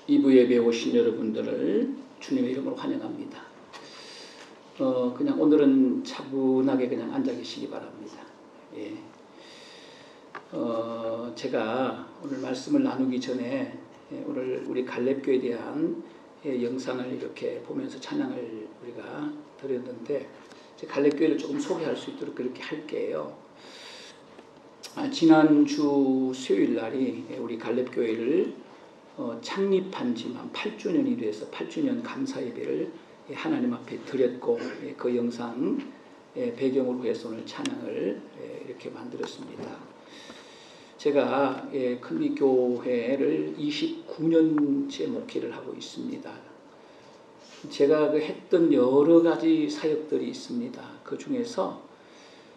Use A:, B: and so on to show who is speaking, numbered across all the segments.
A: 2부 예배에 오신 여러분들을 주님의 이름으로 환영합니다. 그냥 오늘은 차분하게 그냥 앉아 계시기 바랍니다. 예. 제가 오늘 말씀을 나누기 전에 오늘 우리 갈렙교에 대한 영상을 이렇게 보면서 찬양을 우리가 드렸는데, 갈렙교회를 조금 소개할 수 있도록 그렇게 할게요. 지난주 수요일 날이 우리 갈렙교회를 창립한 지 8주년이 돼서 8주년 감사 예배를 하나님 앞에 드렸고, 그 영상 배경으로 해서 오늘 찬양을 이렇게 만들었습니다. 제가 큰리교회를 29년째 목회를 하고 있습니다. 제가 했던 여러 가지 사역들이 있습니다. 그 중에서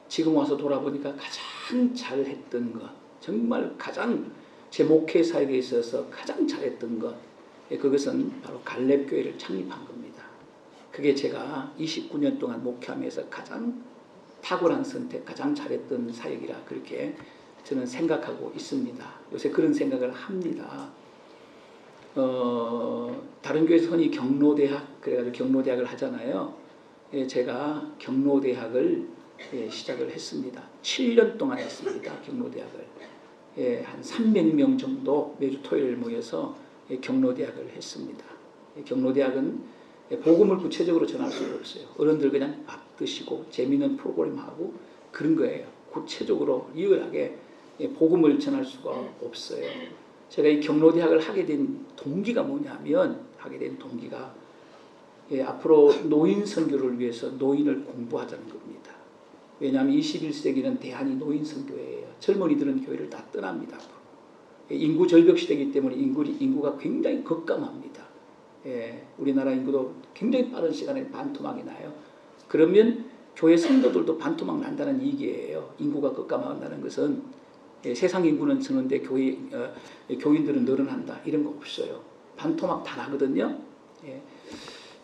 A: 지금 와서 돌아보니까 가장 잘했던 것, 정말 가장 제 목회 사역에 있어서 가장 잘했던 것, 그것은 바로 갈렙교회를 창립한 겁니다. 그게 제가 29년 동안 목회하면서 가장 탁월한 선택, 가장 잘했던 사역이라 그렇게 저는 생각하고 있습니다. 요새 그런 생각을 합니다. 다른 교회에서 흔히 경로대학, 그래가지고 경로대학을 하잖아요. 제가 경로대학을 시작을 했습니다. 7년 동안 했습니다. 경로대학을. 한 300명 정도 매주 토요일 모여서 경로대학을 했습니다. 경로대학은 복음을 구체적으로 전할 수가 없어요. 어른들 그냥 밥 드시고 재미있는 프로그램하고 그런 거예요. 구체적으로 리얼하게 복음을 전할 수가 없어요. 제가 이 경로대학을 하게 된 동기가 뭐냐면, 앞으로 노인 선교를 위해서 노인을 공부하자는 겁니다. 왜냐하면 21세기는 대한이 노인 선교예요. 젊은이들은 교회를 다 떠납니다. 앞으로. 인구 절벽 시대이기 때문에 인구가 굉장히 급감합니다. 우리나라 인구도 굉장히 빠른 시간에 반토막이 나요. 그러면 교회 성도들도 반토막 난다는 얘기예요. 인구가 급감한다는 것은 세상 인구는 적는데 교인들은 늘어난다, 이런 거 없어요. 반토막 다 나거든요.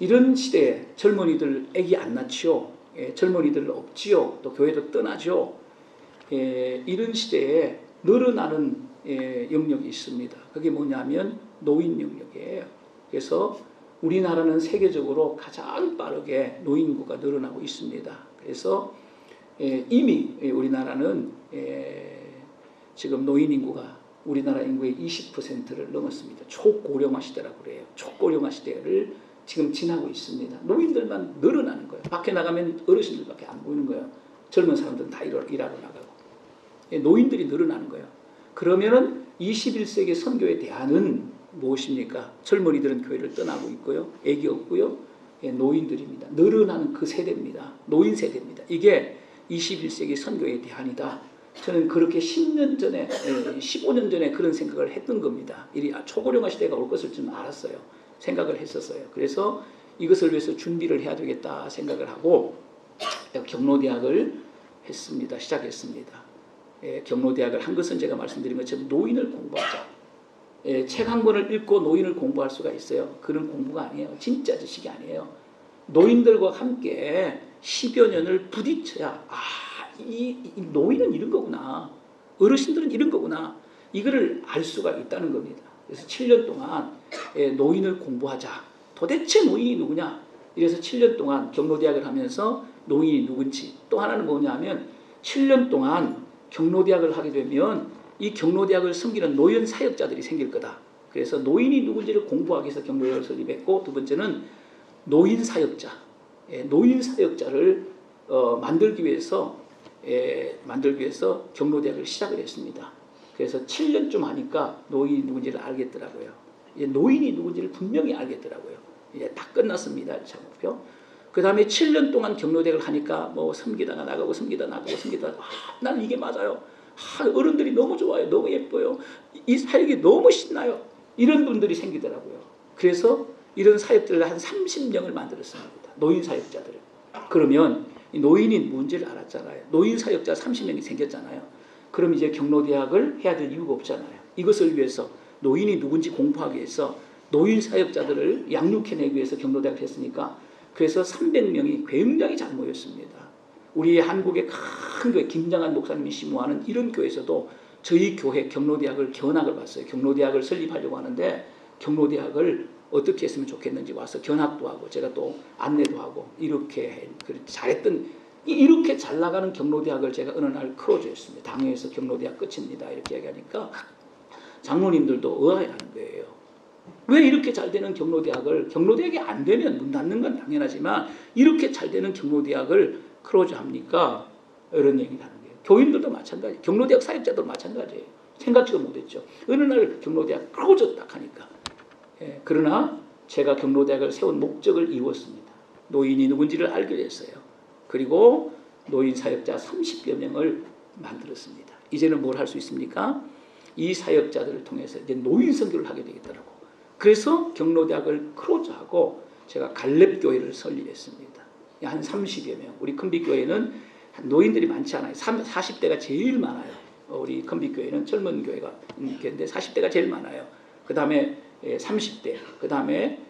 A: 이런 시대에 젊은이들 애기 안 낳지요. 젊은이들 없지요. 또 교회도 떠나죠. 이런 시대에 늘어나는 영역이 있습니다. 그게 뭐냐면 노인 영역이에요. 그래서 우리나라는 세계적으로 가장 빠르게 노인 인구가 늘어나고 있습니다. 그래서 이미 우리나라는 지금 노인 인구가 우리나라 인구의 20%를 넘었습니다. 초고령화 시대라고 그래요. 초고령화 시대를 지금 지나고 있습니다. 노인들만 늘어나는 거예요. 밖에 나가면 어르신들밖에 안 보이는 거예요. 젊은 사람들은 다 일하러 나가고. 노인들이 늘어나는 거예요. 그러면은 21세기 선교의 대안은 무엇입니까? 젊은이들은 교회를 떠나고 있고요. 애기 없고요. 노인들입니다. 늘어나는 그 세대입니다. 노인 세대입니다. 이게 21세기 선교의 대안이다. 저는 그렇게 10년 전에, 15년 전에 그런 생각을 했던 겁니다. 초고령화 시대가 올 것을 좀 알았어요. 생각을 했었어요. 그래서 이것을 위해서 준비를 해야 되겠다 생각을 하고 경로대학을 했습니다. 시작했습니다. 경로대학을 한 것은 제가 말씀드린 것처럼 노인을 공부하자. 책 한 권을 읽고 노인을 공부할 수가 있어요. 그런 공부가 아니에요. 진짜 지식이 아니에요. 노인들과 함께 10여 년을 부딪혀야, 이 노인은 이런 거구나, 어르신들은 이런 거구나, 이거를 알 수가 있다는 겁니다. 그래서 7년 동안 노인을 공부하자. 도대체 노인이 누구냐? 이래서 7년 동안 경로대학을 하면서 노인이 누군지, 또 하나는 뭐냐면 7년 동안 경로대학을 하게 되면 이 경로대학을 섬기는 노인 사역자들이 생길 거다. 그래서 노인이 누군지를 공부하기 위해서 경로대학을 설립했고, 두 번째는 노인 사역자를 만들기 위해서 경로대학을 시작을 했습니다. 그래서 7년쯤 하니까 노인이 누군지를 알겠더라고요. 노인이 누군지를 분명히 알겠더라고요. 이제 다 끝났습니다. 1차 목표. 그 다음에 7년 동안 경로대학을 하니까 섬기다가 나가고 나는 이게 맞아요. 어른들이 너무 좋아요. 너무 예뻐요. 이 사역이 너무 신나요. 이런 분들이 생기더라고요. 그래서 이런 사역들을 한 30명을 만들었습니다. 노인 사역자들을. 그러면 노인이 뭔지를 알았잖아요. 노인 사역자 30명이 생겼잖아요. 그럼 이제 경로대학을 해야 될 이유가 없잖아요. 이것을 위해서 노인이 누군지 공부하기 위해서 노인 사역자들을 양육해내기 위해서 경로대학을 했으니까, 그래서 300명이 굉장히 잘 모였습니다. 우리 한국의 큰 교회, 김장한 목사님이 심무하는 이런 교회에서도 저희 교회 경로대학을 견학을 봤어요. 경로대학을 설립하려고 하는데 경로대학을 어떻게 했으면 좋겠는지 와서 견학도 하고 제가 또 안내도 하고 이렇게 잘했던 이렇게 잘 나가는 경로대학을 제가 어느 날 크로즈했습니다. 당회에서 경로대학 끝입니다. 이렇게 얘기하니까 장로님들도 의아해하는 거예요. 왜 이렇게 잘 되는 경로대학이 안 되면 문 닫는 건 당연하지만 이렇게 잘 되는 경로대학을 크로즈합니까? 이런 얘기를 하는 거예요. 교인들도 마찬가지, 경로대학 사역자도 마찬가지예요. 생각지도 못했죠. 어느 날 경로대학 크로즈 딱 하니까. 그러나 제가 경로대학을 세운 목적을 이루었습니다. 노인이 누군지를 알게 됐어요. 그리고 노인 사역자 30여 명을 만들었습니다. 이제는 뭘 할 수 있습니까? 이 사역자들을 통해서 이제 노인 선교를 하게 되겠더라고. 그래서 경로대학을 크로즈하고 제가 갈렙교회를 설립했습니다. 한 30여 명. 우리 큰빛교회는 노인들이 많지 않아요. 40대가 제일 많아요. 우리 큰빛교회는 젊은 교회가 있는데 40대가 제일 많아요. 그 다음에 30대, 그 다음에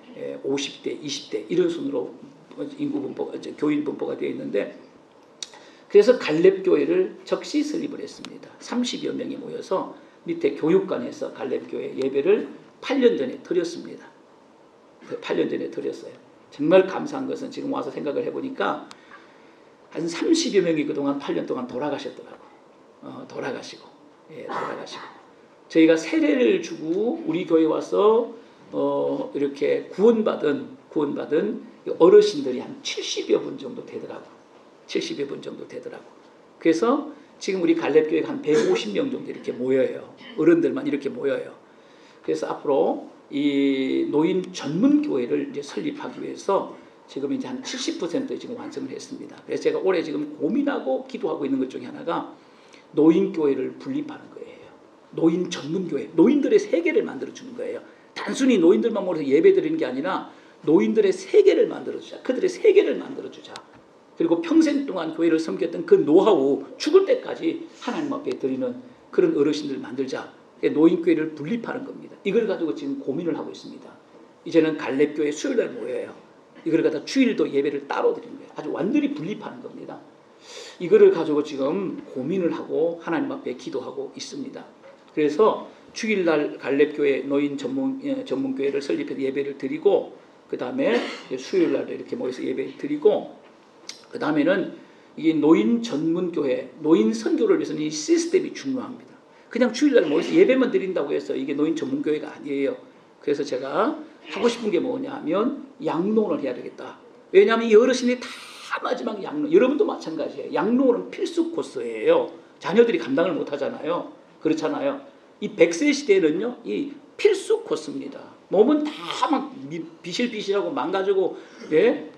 A: 50대, 20대 이런 순으로 인구 분포가, 교인 분포가 되어 있는데 그래서 갈렙교회를 적시 설립을 했습니다. 30여 명이 모여서 밑에 교육관에서 갈렙교회 예배를 8년 전에 드렸습니다. 8년 전에 드렸어요. 정말 감사한 것은 지금 와서 생각을 해보니까 한 30여 명이 그동안 8년 동안 돌아가셨더라고. 돌아가시고. 저희가 세례를 주고 우리 교회 와서 이렇게 구원받은 어르신들이 한 70여 분 정도 되더라고. 70여 분 정도 되더라고. 그래서 지금 우리 갈렙교회가 한 150명 정도 이렇게 모여요. 어른들만 이렇게 모여요. 그래서 앞으로 이 노인 전문 교회를 이제 설립하기 위해서 지금 이제 한 70% 지금 완성을 했습니다. 그래서 제가 올해 지금 고민하고 기도하고 있는 것 중에 하나가 노인 교회를 분립하는 거예요. 노인 전문 교회, 노인들의 세계를 만들어 주는 거예요. 단순히 노인들만 모여서 예배 드리는 게 아니라 노인들의 세계를 만들어 주자. 그들의 세계를 만들어 주자. 그리고 평생 동안 교회를 섬겼던 그 노하우, 죽을 때까지 하나님 앞에 드리는 그런 어르신들을 만들자. 노인교회를 분립하는 겁니다. 이걸 가지고 지금 고민을 하고 있습니다. 이제는 갈렙교회 수요일날 모여요. 이걸 갖다 주일도 예배를 따로 드리는 거예요. 아주 완전히 분립하는 겁니다. 이거를 가지고 지금 고민을 하고 하나님 앞에 기도하고 있습니다. 그래서 주일날 갈렙교회 노인 전문교회를 설립해서 예배를 드리고 그 다음에 수요일날도 이렇게 모여서 예배를 드리고 그 다음에는 이 노인 전문교회, 노인 선교를 위해서는 이 시스템이 중요합니다. 그냥 주일날 모여서 예배만 드린다고 해서 이게 노인 전문교회가 아니에요. 그래서 제가 하고 싶은 게 뭐냐 하면 양로원을 해야 되겠다. 왜냐하면 이 어르신이 다 마지막 양로, 여러분도 마찬가지예요. 양로원은 필수 코스예요. 자녀들이 감당을 못 하잖아요. 그렇잖아요. 이 100세 시대에는요, 이 필수 코스입니다. 몸은 다 막 비실비실하고 망가지고, 예?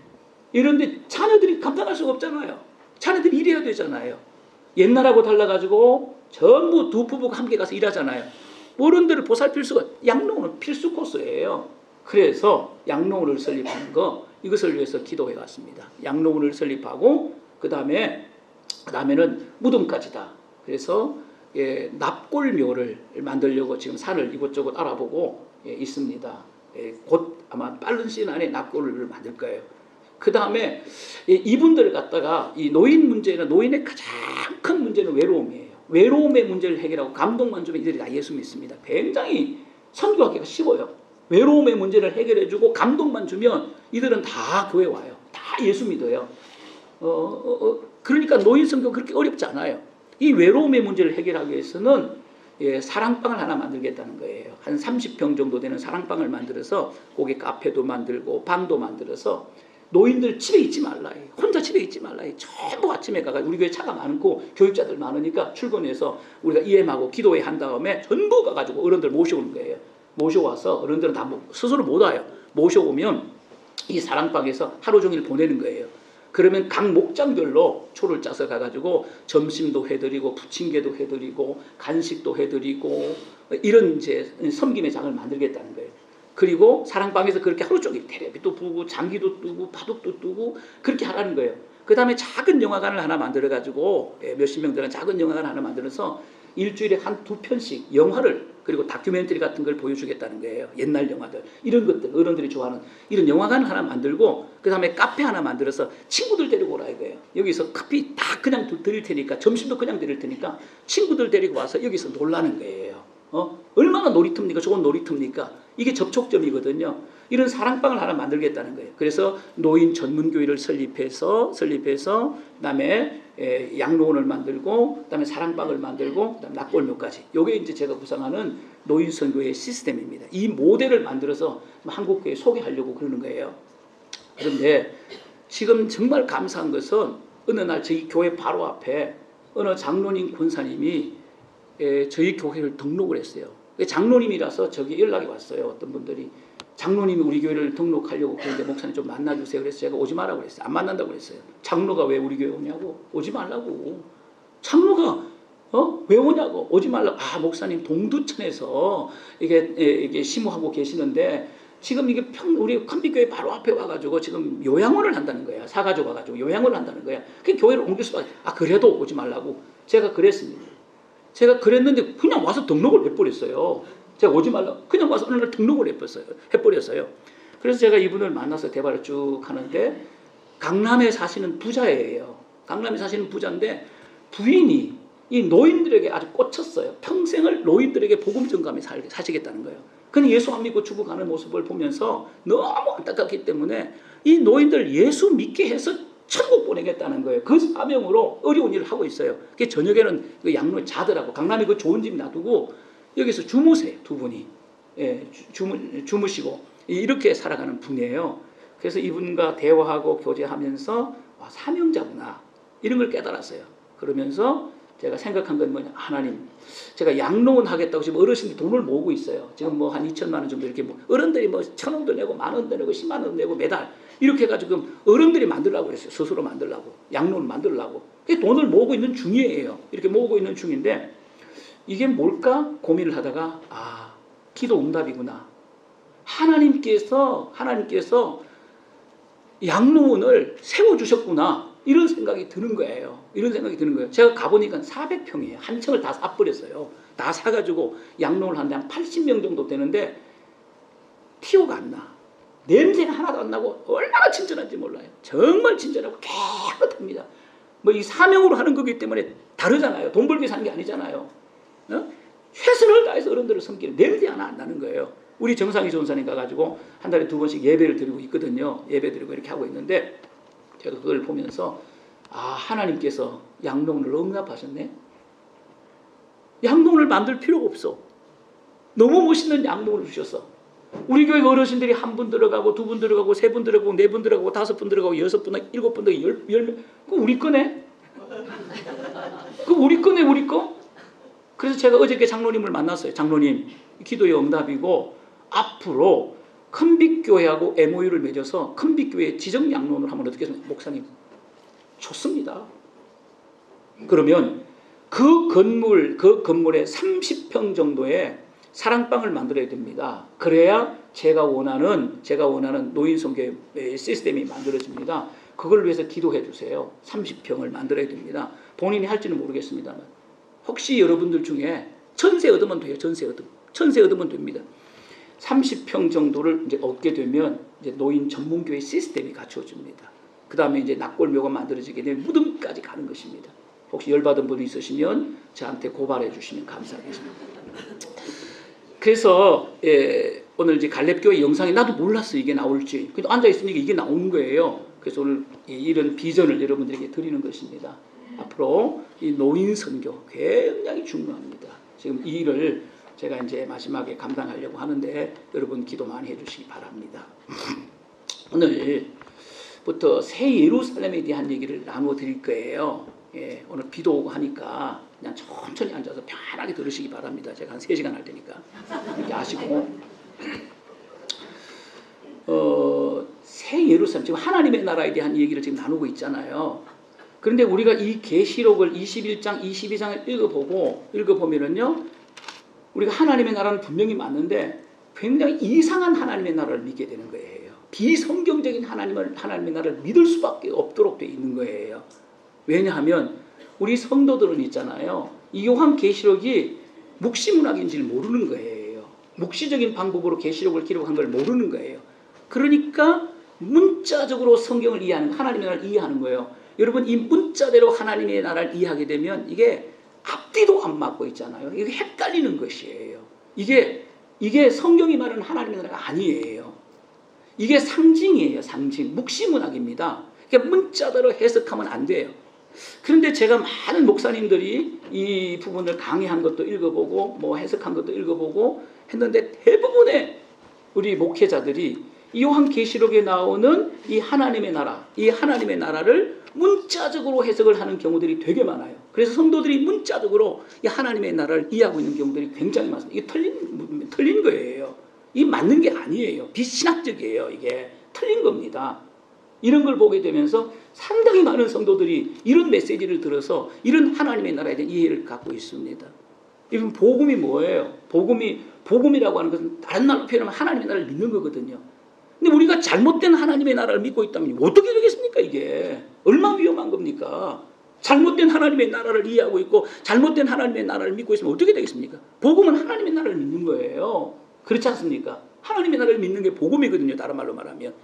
A: 이런데 자녀들이 감당할 수가 없잖아요. 자녀들이 일해야 되잖아요. 옛날하고 달라가지고 전부 두 부부가 함께 가서 일하잖아요. 어른들을 보살필 수가, 양로원은 필수 코스예요. 그래서 양로원을 설립하는 거, 이것을 위해서 기도해 왔습니다. 양로원을 설립하고 그 다음에는 무덤까지다. 그래서 납골묘를 만들려고 지금 산을 이곳저곳 알아보고 있습니다. 곧 아마 빠른 시간 안에 납골을 만들 거예요. 그 다음에 이분들을 갖다가 이 노인 문제는, 노인의 가장 큰 문제는 외로움이에요. 외로움의 문제를 해결하고 감동만 주면 이들이 다 예수 믿습니다. 굉장히 선교하기가 쉬워요. 외로움의 문제를 해결해주고 감동만 주면 이들은 다 교회 와요. 다 예수 믿어요. 그러니까 노인 선교 그렇게 어렵지 않아요. 이 외로움의 문제를 해결하기 위해서는 사랑방을 하나 만들겠다는 거예요. 한 30평 정도 되는 사랑방을 만들어서 거기 카페도 만들고 방도 만들어서 노인들 집에 있지 말라. 혼자 집에 있지 말라. 전부 아침에 가가 우리 교회 차가 많고 교육자들 많으니까 출근해서 우리가 EM하고 기도회 한 다음에 전부 가가지고 어른들 모셔오는 거예요. 모셔와서 어른들은 다 스스로 못 와요. 모셔오면 이 사랑방에서 하루 종일 보내는 거예요. 그러면 각 목장별로 초를 짜서 가가지고 점심도 해드리고 부침개도 해드리고 간식도 해드리고 이런 이제 섬김의 장을 만들겠다는 거예요. 그리고 사랑방에서 그렇게 하루 종일 테레비도 보고 장기도 뜨고 바둑도 뜨고 그렇게 하라는 거예요. 그 다음에 작은 영화관을 하나 만들어가지고 몇십 명 되는 작은 영화관을 하나 만들어서 일주일에 한 2편씩 영화를 그리고 다큐멘터리 같은 걸 보여주겠다는 거예요. 옛날 영화들 이런 것들 어른들이 좋아하는 이런 영화관을 하나 만들고 그 다음에 카페 하나 만들어서 친구들 데리고 오라 이거예요. 여기서 커피 다 그냥 드릴 테니까 점심도 그냥 드릴 테니까 친구들 데리고 와서 여기서 놀라는 거예요. 얼마나 놀이터입니까? 좋은 놀이터입니까? 이게 접촉점이거든요. 이런 사랑방을 하나 만들겠다는 거예요. 그래서 노인 전문교회를 설립해서 그다음에 양로원을 만들고 그다음에 사랑방을 만들고 그다음에 낙골묘까지. 이게 이제 제가 구상하는 노인 선교의 시스템입니다. 이 모델을 만들어서 한국교회에 소개하려고 그러는 거예요. 그런데 지금 정말 감사한 것은 어느 날 저희 교회 바로 앞에 어느 장로님 권사님이 저희 교회를 등록을 했어요. 장로님이라서 저기 연락이 왔어요. 어떤 분들이 장로님이 우리 교회를 등록하려고 그러는데 목사님 좀 만나주세요. 그래서 제가 오지 말라고 그랬어요. 안 만난다고 그랬어요. 장로가 왜 우리 교회 오냐고. 오지 말라고. 장로가 왜 오냐고. 오지 말라고. 목사님 동두천에서 이게 심호하고 계시는데 지금 이게 우리 컴비교회 바로 앞에 와가지고 지금 요양원을 한다는 거야. 사가지고 와가지고 요양원을 한다는 거야. 그 교회를 옮길 수밖에. 그래도 오지 말라고. 제가 그랬습니다. 제가 그랬는데 그냥 와서 등록을 해버렸어요. 제가 오지 말라고. 그냥 와서 어느 날 등록을 해버렸어요. 그래서 제가 이분을 만나서 대화를 쭉 하는데 강남에 사시는 부자예요. 강남에 사시는 부자인데 부인이 이 노인들에게 아주 꽂혔어요. 평생을 노인들에게 복음 전가하며 사시겠다는 거예요. 그는 예수 안 믿고 죽어가는 모습을 보면서 너무 안타깝기 때문에 이 노인들 예수 믿게 해서 천국 보내겠다는 거예요. 그 사명으로 어려운 일을 하고 있어요. 저녁에는 그 양로에 자더라고. 강남에 그 좋은 집 놔두고 여기서 주무세요. 두 분이. 주무시고 이렇게 살아가는 분이에요. 그래서 이분과 대화하고 교제하면서 사명자구나 이런 걸 깨달았어요. 그러면서 제가 생각한 건 뭐냐. 하나님, 제가 양로원 하겠다고 지금 어르신들이 돈을 모으고 있어요. 지금 뭐 한 2천만 원 정도 이렇게 어른들이 뭐 1,000원도 내고 10,000원도 내고 10만 원 내고 매달 이렇게 해가지고 어른들이 만들라고 그랬어요. 스스로 만들라고. 양로원 만들라고. 돈을 모으고 있는 중이에요. 이렇게 모으고 있는 중인데 이게 뭘까 고민을 하다가 기도 응답이구나. 하나님께서 양로원을 세워주셨구나. 이런 생각이 드는 거예요. 제가 가보니까 400평이에요. 한 층을 다 사버렸어요. 다 사가지고 양로원을 하는데 한 80명 정도 되는데 티오가 안 나. 냄새가 하나도 안 나고 얼마나 친절한지 몰라요. 정말 친절하고 깨끗합니다. 뭐 이 사명으로 하는 거기 때문에 다르잖아요. 돈 벌기 사는 게 아니잖아요. 최선을 다해서 어른들을 섬기는 냄새 하나 안 나는 거예요. 우리 정상희 전사님 가가지고 한 달에 2번씩 예배를 드리고 있거든요. 예배 드리고 이렇게 하고 있는데 제가 그걸 보면서 하나님께서 양로원을 응답하셨네. 양로원을 만들 필요가 없어. 너무 멋있는 양로원을 주셨어. 우리 교회 어르신들이 한 분 들어가고 두 분 들어가고 세 분 들어가고 네 분 들어가고 5분 들어가고 6분, 7분 들어가고 10명. 그거 우리 거네. 그거 우리 거네, 우리 거. 그래서 제가 어저께 장로님을 만났어요. 장로님, 기도의 응답이고 앞으로 큰빛교회하고 MOU를 맺어서 큰빛교회 지정 양로원을 하면 어떻게 해서 목사님 좋습니다. 그러면 그 건물에 30평 정도의 사랑방을 만들어야 됩니다. 그래야 제가 원하는 노인 선교 시스템이 만들어집니다. 그걸 위해서 기도해 주세요. 30평을 만들어야 됩니다. 본인이 할지는 모르겠습니다만 혹시 여러분들 중에 전세 얻으면 돼요. 전세 얻으면 됩니다. 30평 정도를 이제 얻게 되면 이제 노인 전문교회 시스템이 갖추어집니다. 그 다음에 이제 낙골묘가 만들어지게 되면 무덤까지 가는 것입니다. 혹시 열받은 분이 있으시면 저한테 고발해 주시면 감사하겠습니다. 그래서 오늘 이제 갈렙교회 영상에 나도 몰랐어 이게 나올지. 근데 앉아 있으니까 이게 나오는 거예요. 그래서 오늘 이런 비전을 여러분들에게 드리는 것입니다. 앞으로 이 노인 선교 굉장히 중요합니다. 지금 이 일을 제가 이제 마지막에 감당하려고 하는데 여러분 기도 많이 해주시기 바랍니다. 오늘부터 새 예루살렘에 대한 얘기를 나누어 드릴 거예요. 오늘 비도 오고 하니까 그냥 천천히 앉아서 편하게 들으시기 바랍니다. 제가 한 3시간 할 테니까 이렇게 아시고 새 예루살렘 지금 하나님의 나라에 대한 얘기를 지금 나누고 있잖아요. 그런데 우리가 이 계시록을 21장, 22장을 읽어보면은요, 우리가 하나님의 나라는 분명히 맞는데 굉장히 이상한 하나님의 나라를 믿게 되는 거예요. 비성경적인 하나님의 나라를 믿을 수밖에 없도록 되어 있는 거예요. 왜냐하면 우리 성도들은 있잖아요. 이 요한계시록이 묵시문학인지를 모르는 거예요. 묵시적인 방법으로 계시록을 기록한 걸 모르는 거예요. 그러니까 문자적으로 성경을 이해하는, 하나님의 나라를 이해하는 거예요. 여러분 이 문자대로 하나님의 나라를 이해하게 되면 이게 앞뒤도 안 맞고 있잖아요. 이게 헷갈리는 것이에요. 이게 성경이 말하는 하나님의 나라가 아니에요. 이게 상징이에요. 상징. 묵시문학입니다. 그러니까 문자대로 해석하면 안 돼요. 그런데 제가 많은 목사님들이 이 부분을 강의한 것도 읽어보고 뭐 해석한 것도 읽어보고 했는데 대부분의 우리 목회자들이 이 요한계시록에 나오는 이 하나님의 나라, 이 하나님의 나라를 문자적으로 해석을 하는 경우들이 되게 많아요. 그래서 성도들이 문자적으로 이 하나님의 나라를 이해하고 있는 경우들이 굉장히 많습니다. 이게 틀린 거예요. 이 맞는 게 아니에요. 비신학적이에요. 이게 틀린 겁니다. 이런 걸 보게 되면서 상당히 많은 성도들이 이런 메시지를 들어서 이런 하나님의 나라에 대한 이해를 갖고 있습니다. 이건 복음이 뭐예요? 복음이라고 하는 것은 다른 말로 표현하면 하나님의 나라를 믿는 거거든요. 근데 우리가 잘못된 하나님의 나라를 믿고 있다면 어떻게 되겠습니까? 이게 얼마나 위험한 겁니까? 잘못된 하나님의 나라를 이해하고 있고 잘못된 하나님의 나라를 믿고 있으면 어떻게 되겠습니까? 복음은 하나님의 나라를 믿는 거예요. 그렇지 않습니까? 하나님의 나라를 믿는 게 복음이거든요. 다른 말로 말하면.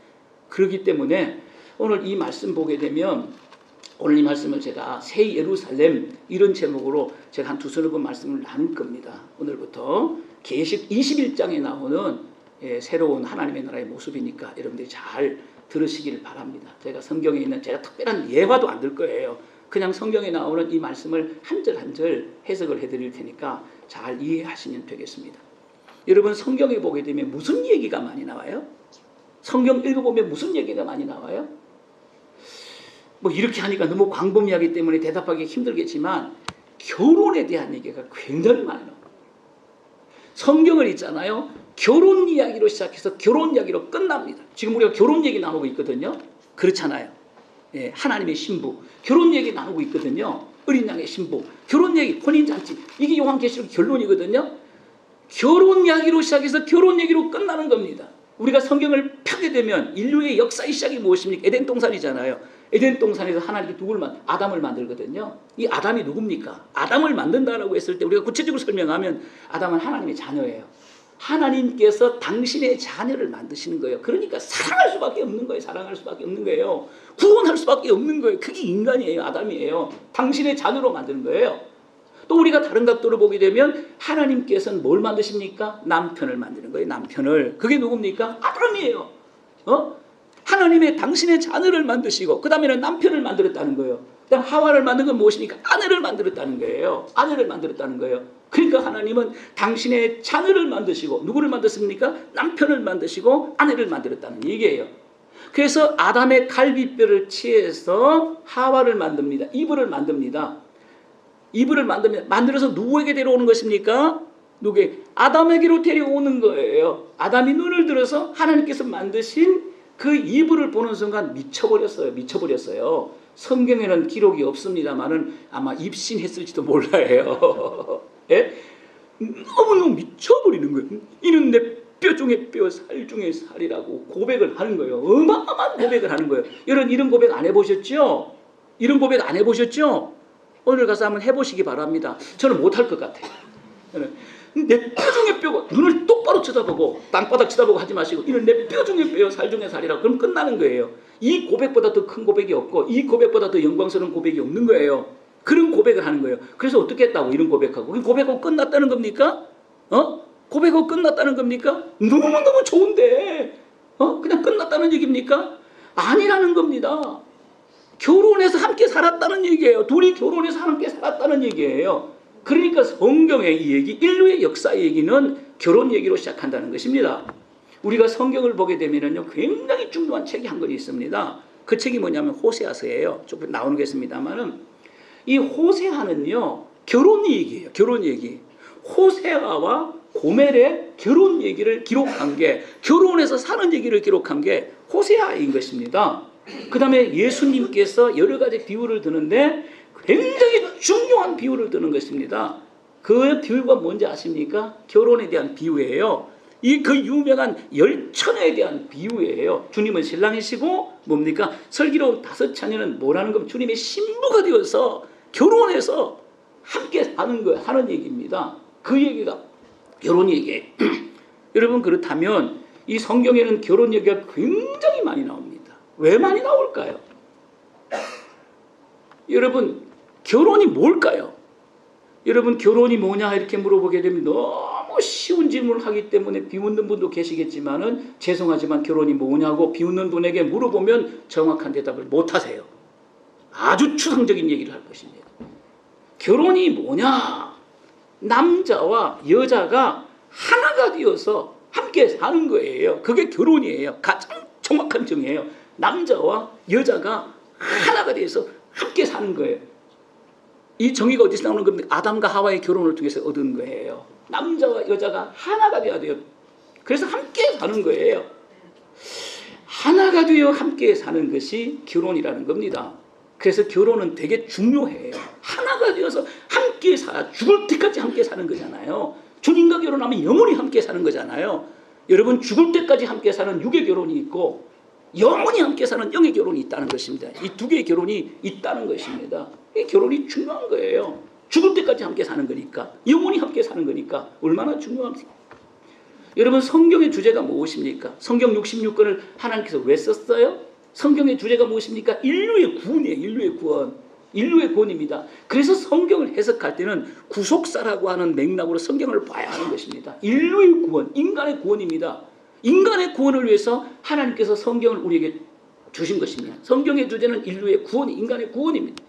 A: 그렇기 때문에 오늘 이 말씀 보게 되면 오늘 이 말씀을 제가 새 예루살렘 이런 제목으로 제가 한 두서너 번 말씀을 나눌 겁니다. 오늘부터 계시록 21장에 나오는 새로운 하나님의 나라의 모습이니까 여러분들이 잘 들으시기를 바랍니다. 제가 성경에 있는 제가 특별한 예화도 안 들 거예요. 그냥 성경에 나오는 이 말씀을 한 절 한 절 해석을 해드릴 테니까 잘 이해하시면 되겠습니다. 여러분 성경에 보게 되면 무슨 얘기가 많이 나와요? 성경 읽어보면 무슨 얘기가 많이 나와요? 뭐 이렇게 하니까 너무 광범위하기 때문에 대답하기 힘들겠지만 결혼에 대한 얘기가 굉장히 많이 나와요. 성경을 있잖아요. 결혼 이야기로 시작해서 결혼 이야기로 끝납니다. 지금 우리가 결혼 얘기 나누고 있거든요. 그렇잖아요. 예, 하나님의 신부 결혼 얘기 나누고 있거든요. 어린 양의 신부 결혼 얘기 혼인잔치 이게 요한계시록 결론이거든요. 결혼 이야기로 시작해서 결혼 얘기로 끝나는 겁니다. 우리가 성경을 펴게 되면 인류의 역사의 시작이 무엇입니까? 에덴 동산이잖아요. 에덴 동산에서 하나님이 아담을 만들거든요. 이 아담이 누굽니까? 아담을 만든다라고 했을 때 우리가 구체적으로 설명하면 아담은 하나님의 자녀예요. 하나님께서 당신의 자녀를 만드시는 거예요. 그러니까 사랑할 수밖에 없는 거예요. 사랑할 수밖에 없는 거예요. 구원할 수밖에 없는 거예요. 그게 인간이에요. 아담이에요. 당신의 자녀로 만드는 거예요. 또 우리가 다른 각도로 보게 되면 하나님께서는 뭘 만드십니까? 남편을 만드는 거예요. 남편을. 그게 누굽니까? 아담이에요. 하나님의 당신의 자녀를 만드시고 그 다음에는 남편을 만들었다는 거예요. 그 다음 하와를 만든 건 무엇입니까? 아내를 만들었다는 거예요. 아내를 만들었다는 거예요. 그러니까 하나님은 당신의 자녀를 만드시고 누구를 만드십니까? 남편을 만드시고 아내를 만들었다는 얘기예요. 그래서 아담의 갈비뼈를 취해서 하와를 만듭니다. 이브를 만듭니다. 이브를 만들어서 누구에게 데려오는 것입니까? 누구에게? 아담에게로 데려오는 거예요. 아담이 눈을 들어서 하나님께서 만드신 그 이브를 보는 순간 미쳐버렸어요. 성경에는 기록이 없습니다만은 아마 입신했을지도 몰라요. 예? 너무너무 미쳐버리는 거예요. 이는 내 뼈 중에 뼈, 살 중에 살이라고 고백을 하는 거예요. 어마어마한 고백을 하는 거예요. 여러분 이런 고백 안 해보셨죠? 이런 고백 안 해보셨죠? 오늘 가서 한번 해보시기 바랍니다. 저는 못할 것 같아요. 내 뼈 중에 뼈고 눈을 똑바로 쳐다보고 땅바닥 쳐다보고 하지 마시고 이런 내 뼈 중에 뼈, 살 중에 살이라고 그럼 끝나는 거예요. 이 고백보다 더 큰 고백이 없고 이 고백보다 더 영광스러운 고백이 없는 거예요. 그런 고백을 하는 거예요. 그래서 어떻게 했다고 이런 고백하고 고백하고 끝났다는 겁니까? 고백하고 끝났다는 겁니까? 너무너무 좋은데 그냥 끝났다는 얘기입니까? 아니라는 겁니다. 결혼해서 함께 살았다는 얘기예요. 둘이 결혼해서 함께 살았다는 얘기예요. 그러니까 성경의 이 얘기, 인류의 역사의 얘기는 결혼 얘기로 시작한다는 것입니다. 우리가 성경을 보게 되면요, 굉장히 중요한 책이 한 권이 있습니다. 그 책이 뭐냐면 호세아서예요. 조금 나오는 게 있습니다만은 이 호세아는요, 결혼 얘기예요. 결혼 얘기. 호세아와 고멜의 결혼 얘기를 기록한 게, 결혼해서 사는 얘기를 기록한 게 호세아인 것입니다. 그 다음에 예수님께서 여러 가지 비유를 드는데 굉장히 중요한 비유를 드는 것입니다. 그 비유가 뭔지 아십니까? 결혼에 대한 비유예요. 그 유명한 열처녀에 대한 비유예요. 주님은 신랑이시고 뭡니까? 슬기로운 5처녀는 뭐라는 겁니까? 주님의 신부가 되어서 결혼해서 함께 하는 얘기입니다. 그 얘기가 결혼 얘기예요. 여러분 그렇다면 이 성경에는 결혼 얘기가 굉장히 많이 나옵니다. 왜 많이 나올까요? 여러분 결혼이 뭘까요? 여러분 결혼이 뭐냐 이렇게 물어보게 되면 너무 쉬운 질문을 하기 때문에 비웃는 분도 계시겠지만은 죄송하지만 결혼이 뭐냐고 비웃는 분에게 물어보면 정확한 대답을 못 하세요. 아주 추상적인 얘기를 할 것입니다. 결혼이 뭐냐? 남자와 여자가 하나가 되어서 함께 사는 거예요. 그게 결혼이에요. 가장 정확한 정의예요. 남자와 여자가 하나가 되어서 함께 사는 거예요. 이 정의가 어디서 나오는 겁니까? 아담과 하와의 결혼을 통해서 얻은 거예요. 남자와 여자가 하나가 되어야 돼요. 그래서 함께 사는 거예요. 하나가 되어 함께 사는 것이 결혼이라는 겁니다. 그래서 결혼은 되게 중요해요. 하나가 되어서 함께 죽을 때까지 함께 사는 거잖아요. 주님과 결혼하면 영원히 함께 사는 거잖아요. 여러분 죽을 때까지 함께 사는 육의 결혼이 있고 영원히 함께 사는 영의 결혼이 있다는 것입니다. 이 두 개의 결혼이 있다는 것입니다. 이 결혼이 중요한 거예요. 죽을 때까지 함께 사는 거니까, 영원히 함께 사는 거니까 얼마나 중요합니까? 여러분 성경의 주제가 무엇입니까? 성경 66권을 하나님께서 왜 썼어요? 성경의 주제가 무엇입니까? 인류의 구원이에요. 인류의 구원. 인류의 구원입니다. 그래서 성경을 해석할 때는 구속사라고 하는 맥락으로 성경을 봐야 하는 것입니다. 인류의 구원, 인간의 구원입니다. 인간의 구원을 위해서 하나님께서 성경을 우리에게 주신 것입니다. 성경의 주제는 인류의 구원, 인간의 구원입니다.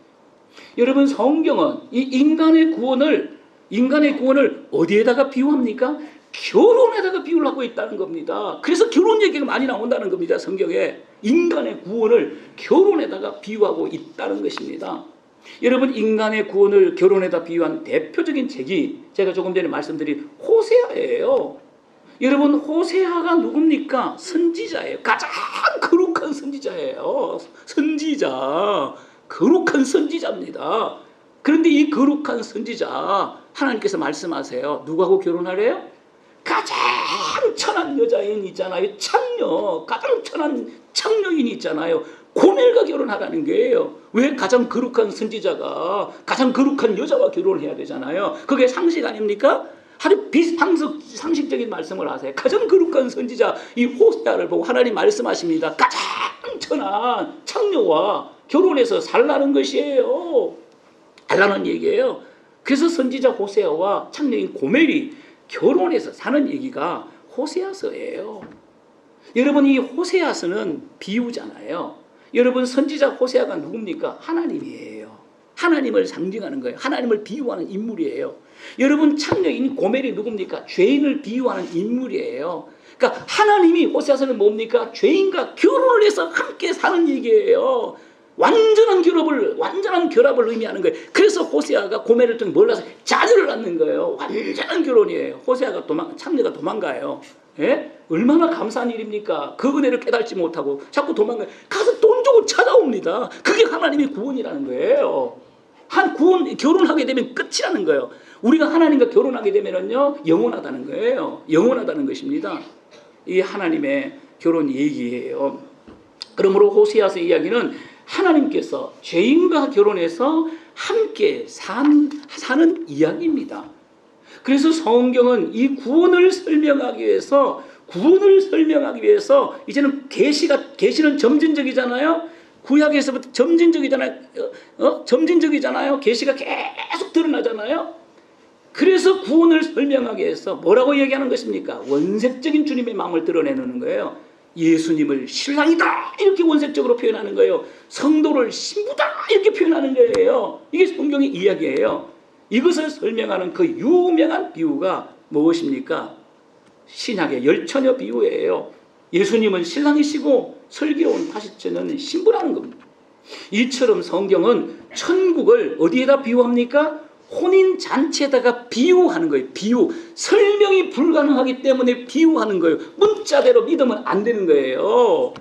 A: 여러분 성경은 이 인간의 구원을 어디에다가 비유합니까? 결혼에다가 비유를 하고 있다는 겁니다. 그래서 결혼 얘기가 많이 나온다는 겁니다. 성경에 인간의 구원을 결혼에다가 비유하고 있다는 것입니다. 여러분 인간의 구원을 결혼에다 비유한 대표적인 책이 제가 조금 전에 말씀드린 호세아예요. 여러분 호세아가 누굽니까? 선지자예요. 가장 거룩한 선지자예요. 선지자. 거룩한 선지자입니다. 그런데 이 거룩한 선지자 하나님께서 말씀하세요. 누구하고 결혼하래요? 가장 천한 여자인 있잖아요. 창녀. 가장 천한 창녀인이 있잖아요. 고멜과 결혼하라는 거예요. 왜? 가장 거룩한 선지자가 가장 거룩한 여자와 결혼을 해야 되잖아요. 그게 상식 아닙니까? 아주 상식적인 말씀을 하세요. 가장 거룩한 선지자 이 호세아를 보고 하나님 말씀하십니다. 가장 천한 창녀와 결혼해서 살라는 것이에요. 살라는 얘기예요. 그래서 선지자 호세아와 창녀인 고멜이 결혼해서 사는 얘기가 호세아서예요. 여러분 이 호세아서는 비유잖아요. 여러분 선지자 호세아가 누굽니까? 하나님이에요. 하나님을 상징하는 거예요. 하나님을 비유하는 인물이에요. 여러분 창녀인 고멜이 누굽니까? 죄인을 비유하는 인물이에요. 그러니까 하나님이 호세아서는 뭡니까? 죄인과 결혼을 해서 함께 사는 얘기예요. 완전한 결합을 의미하는 거예요. 그래서 호세아가 고멜을 통해 몰라서 자녀를 낳는 거예요. 완전한 결혼이에요. 호세아가 창녀가 도망가요. 예? 얼마나 감사한 일입니까? 그 은혜를 깨닫지 못하고 자꾸 도망가요. 가서 돈 주고 찾아옵니다. 그게 하나님의 구원이라는 거예요. 결혼하게 되면 끝이라는 거예요. 우리가 하나님과 결혼하게 되면은요, 영원하다는 거예요. 영원하다는 것입니다. 이 하나님의 결혼 얘기예요. 그러므로 호세아서 이야기는 하나님께서 죄인과 결혼해서 함께 사는 이야기입니다. 그래서 성경은 이 구원을 설명하기 위해서 이제는 계시는 점진적이잖아요. 구약에서부터 점진적이잖아요. 계시가 계속 드러나잖아요. 그래서 구원을 설명하기 위해서 뭐라고 얘기하는 것입니까? 원색적인 주님의 마음을 드러내는 거예요. 예수님을 신랑이다 이렇게 원색적으로 표현하는 거예요. 성도를 신부다 이렇게 표현하는 거예요. 이게 성경의 이야기예요. 이것을 설명하는 그 유명한 비유가 무엇입니까? 신약의 열처녀 비유예요. 예수님은 신랑이시고 슬기로운 파시처녀는 신부라는 겁니다. 이처럼 성경은 천국을 어디에다 비유합니까? 혼인잔치에다가 비유하는 거예요. 비유. 설명이 불가능하기 때문에 비유하는 거예요. 문자대로 믿으면 안 되는 거예요.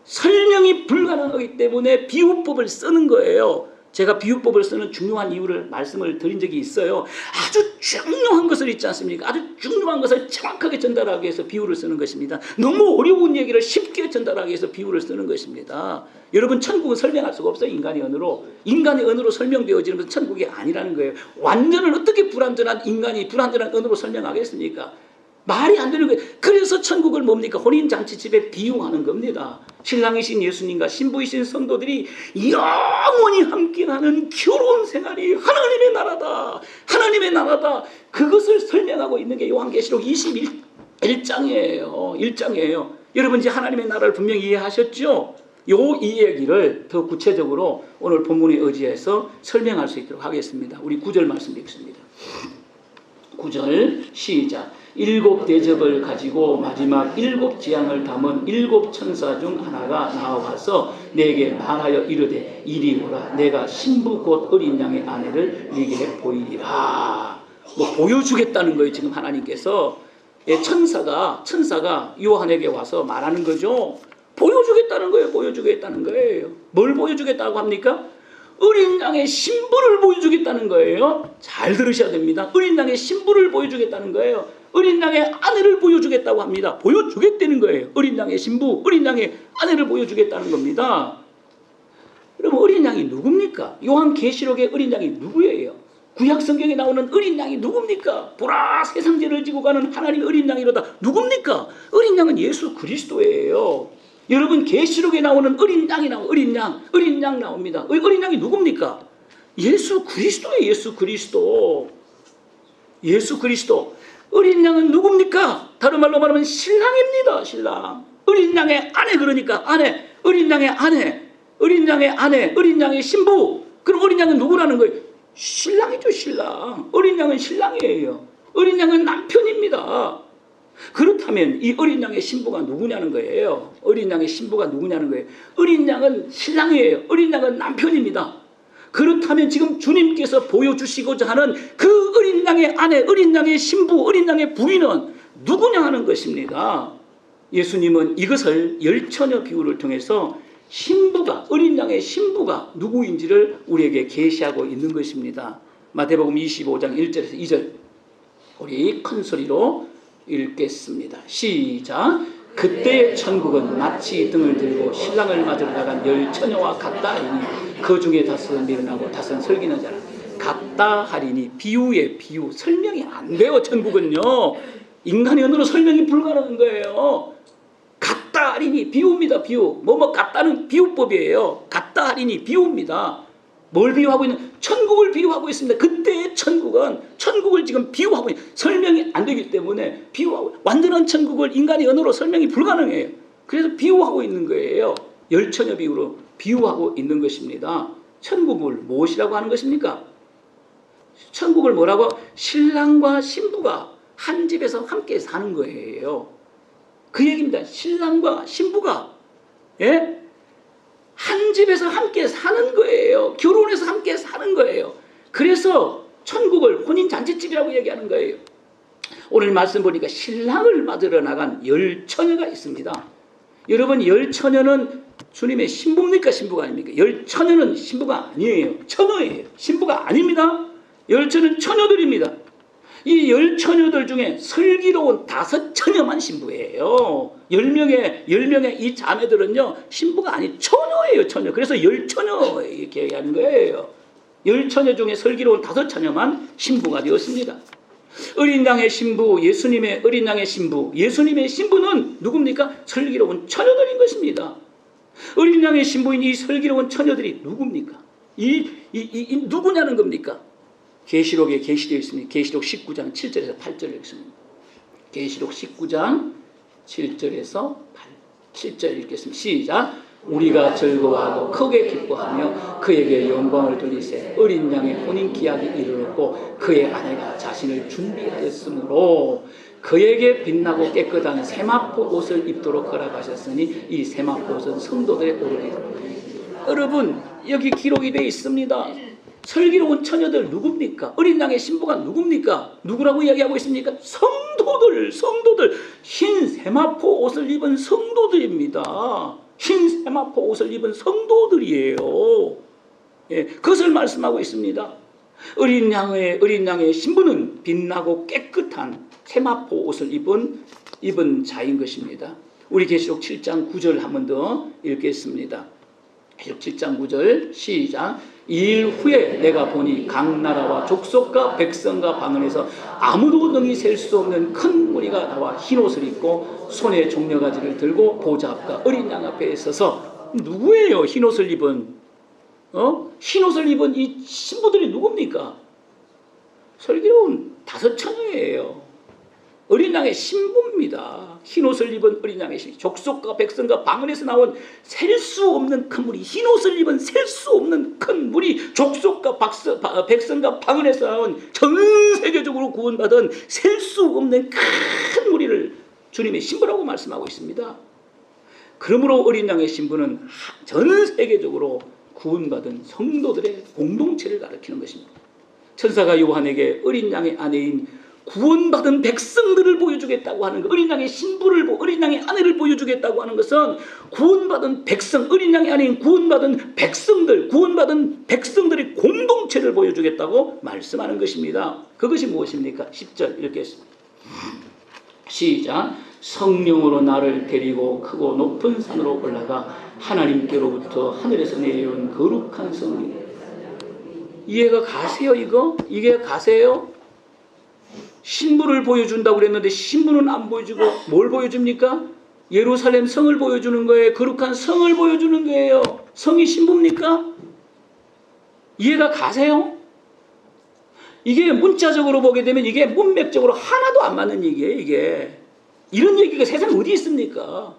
A: 설명이 불가능하기 때문에 비유법을 쓰는 거예요. 제가 비유법을 쓰는 중요한 이유를 말씀을 드린 적이 있어요. 아주 중요한 것을 있지 않습니까? 아주 중요한 것을 정확하게 전달하기 위해서 비유를 쓰는 것입니다. 너무 어려운 얘기를 쉽게 전달하기 위해서 비유를 쓰는 것입니다. 여러분 천국은 설명할 수가 없어요. 인간의 언어로 설명되어지는 것은 천국이 아니라는 거예요. 완전은 어떻게 불완전한 인간이 불완전한 언어로 설명하겠습니까? 말이 안 되는 거예요. 그래서 천국을 뭡니까? 혼인잔치집에 비유하는 겁니다. 신랑이신 예수님과 신부이신 성도들이 영원히 함께하는 결혼 생활이 하나님의 나라다. 하나님의 하나님의 나라다. 그것을 설명하고 있는 게 요한계시록 21장이에요. 1장이에요. 여러분 이제 하나님의 나라를 분명히 이해하셨죠? 이 얘기를 더 구체적으로 오늘 본문에 의지해서 설명할 수 있도록 하겠습니다. 우리 9절 말씀 읽습니다. 9절 시작. 7 대접을 가지고 마지막 7 지향을 담은 7 천사 중 하나가 나와서 내게 말하여 이르되 이리 오라. 내가 신부 곧 어린 양의 아내를 네게 보이리라. 뭐 보여주겠다는 거예요. 지금 하나님께서 천사가 요한에게 와서 말하는 거죠. 보여주겠다는 거예요. 보여주겠다는 거예요. 뭘 보여주겠다고 합니까? 어린 양의 신부를 보여주겠다는 거예요. 잘 들으셔야 됩니다. 어린 양의 신부를 보여주겠다는 거예요. 어린 양의 아내를 보여주겠다고 합니다. 보여주겠다는 거예요. 어린 양의 신부, 어린 양의 아내를 보여주겠다는 겁니다. 그럼 어린 양이 누굽니까? 요한계시록의 어린 양이 누구예요? 구약 성경에 나오는 어린 양이 누굽니까? 보라 세상죄를 지고 가는 하나님의 어린 양이로다. 누굽니까? 어린 양은 예수 그리스도예요. 여러분 계시록에 나오는 어린 양이 나오고 어린 양 나옵니다. 어린 양이 누굽니까? 예수 그리스도예요. 예수 그리스도. 어린 양은 누굽니까? 다른 말로 말하면 신랑입니다. 신랑. 어린 양의 아내, 그러니까 아내. 어린 양의 아내. 어린 양의 신부. 그럼 어린 양은 누구라는 거예요? 신랑이죠. 신랑. 어린 양은 신랑이에요. 어린 양은 남편입니다. 그렇다면 이 어린 양의 신부가 누구냐는 거예요. 어린 양의 신부가 누구냐는 거예요. 어린 양은 신랑이에요. 어린 양은 남편입니다. 그렇다면 지금 주님께서 보여주시고자 하는 그 어린 양의 아내, 어린 양의 신부, 어린 양의 부인은 누구냐 하는 것입니다. 예수님은 이것을 열처녀 비유를 통해서 신부가, 어린 양의 신부가 누구인지를 우리에게 계시하고 있는 것입니다. 마태복음 25장 1절에서 2절 우리 큰 소리로 읽겠습니다. 시작. 그때 천국은 마치 등을 들고 신랑을 맞으러 나간 10 처녀와 같다 하리니 그 중에 다섯은 미련하고 다섯은 슬기는 자라. 같다 하리니 비유의 비유. 설명이 안 돼요. 천국은요. 인간의 언어로 설명이 불가능한 거예요. 같다 하리니 비유입니다. 비유. 뭐뭐 같다는 비유법이에요. 같다 하리니 비유입니다. 뭘 비유하고 있는? 천국을 비유하고 있습니다. 그때의 천국은 천국을 지금 비유하고 있는, 설명이 안 되기 때문에 비유하고, 완전한 천국을 인간의 언어로 설명이 불가능해요. 그래서 비유하고 있는 거예요. 열처녀 비유로 비유하고 있는 것입니다. 천국을 무엇이라고 하는 것입니까? 천국을 뭐라고? 신랑과 신부가 한 집에서 함께 사는 거예요. 그 얘기입니다. 신랑과 신부가 한 집에서 함께 사는 거예요. 결혼해서 함께 사는 거예요. 그래서 천국을 혼인잔치집이라고 얘기하는 거예요. 오늘 말씀 보니까 신랑을 맞으러 나간 10 처녀가 있습니다. 여러분 10 처녀는 주님의 신부입니까? 신부가 아닙니까? 10 처녀는 신부가 아니에요. 처녀예요. 신부가 아닙니다. 10 처녀는 처녀들입니다. 이 10 처녀들 중에 슬기로운 5 처녀만 신부예요. 10명의 이 자매들은요, 신부가 아닌 처녀예요, 처녀. 그래서 10 처녀 이렇게 얘기하는 거예요. 10 처녀 중에 슬기로운 5 처녀만 신부가 되었습니다. 어린 양의 신부, 예수님의 어린 양의 신부. 예수님의 신부는 누굽니까? 슬기로운 처녀들인 것입니다. 어린 양의 신부인 이 슬기로운 처녀들이 누굽니까? 누구냐는 겁니까? 계시록에 게시되어 있습니다. 계시록 19장 7절에서 8절 읽습니다. 계시록 19장 7절에서 7절 읽겠습니다. 시작. 우리가 즐거워하고 크게 기뻐하며 그에게 영광을 돌리세. 어린 양의 혼인 기약이 이르렀고 그의 아내가 자신을 준비하였으므로 그에게 빛나고 깨끗한 세마포 옷을 입도록 허락하셨으니 이 세마포 옷은 성도들의 오르리라. 여러분 여기 기록이 되어 있습니다. 슬기로운 처녀들 누굽니까? 어린 양의 신부가 누굽니까? 누구라고 이야기하고 있습니까? 성도들. 흰 세마포 옷을 입은 성도들입니다. 흰 세마포 옷을 입은 성도들이에요. 그것을 말씀하고 있습니다. 어린 양의 신부는 빛나고 깨끗한 세마포 옷을 입은 자인 것입니다. 우리 계시록 7장 9절 한 번 더 읽겠습니다. 계시록 7장 9절 시작. 2일 후에 내가 보니 각 나라와 족속과 백성과 방언에서 아무도 능히 셀 수 없는 큰 무리가 나와 흰옷을 입고 손에 종려가지를 들고 보좌 앞과 어린 양 앞에 서서. 누구예요? 흰옷을 입은 흰옷을 입은 이 신부들이 누굽니까? 슬기로운 5처녀예요. 어린 양의 신부입니다. 흰옷을 입은 어린 양의 신부. 족속과 백성과 방언에서 나온 셀 수 없는 큰 물이, 흰옷을 입은 셀 수 없는 큰 물이 족속과 백성과 방언에서 나온 전 세계적으로 구원받은 셀 수 없는 큰 무리를 주님의 신부라고 말씀하고 있습니다. 그러므로 어린 양의 신부는 전 세계적으로 구원받은 성도들의 공동체를 가리키는 것입니다. 천사가 요한에게 어린 양의 아내인 구원받은 백성들을 보여주겠다고 하는 것, 어린 양의 신부를, 어린 양의 아내를 보여주겠다고 하는 것은 구원받은 백성, 어린 양의 아내인 구원받은 백성들의 공동체를 보여주겠다고 말씀하는 것입니다. 그것이 무엇입니까? 10절 읽겠습니다. 시작. 성령으로 나를 데리고 크고 높은 산으로 올라가 하나님께로부터 하늘에서 내려온 거룩한 성령. 이해가 가세요? 이게 가세요? 신부를 보여준다고 그랬는데 신부는 안 보여주고 뭘 보여줍니까? 예루살렘 성을 보여주는 거예요. 거룩한 성을 보여주는 거예요. 성이 신부입니까? 이해가 가세요? 이게 문자적으로 보게 되면 이게 문맥적으로 하나도 안 맞는 얘기예요. 이게 이런 얘기가 세상에 어디 있습니까?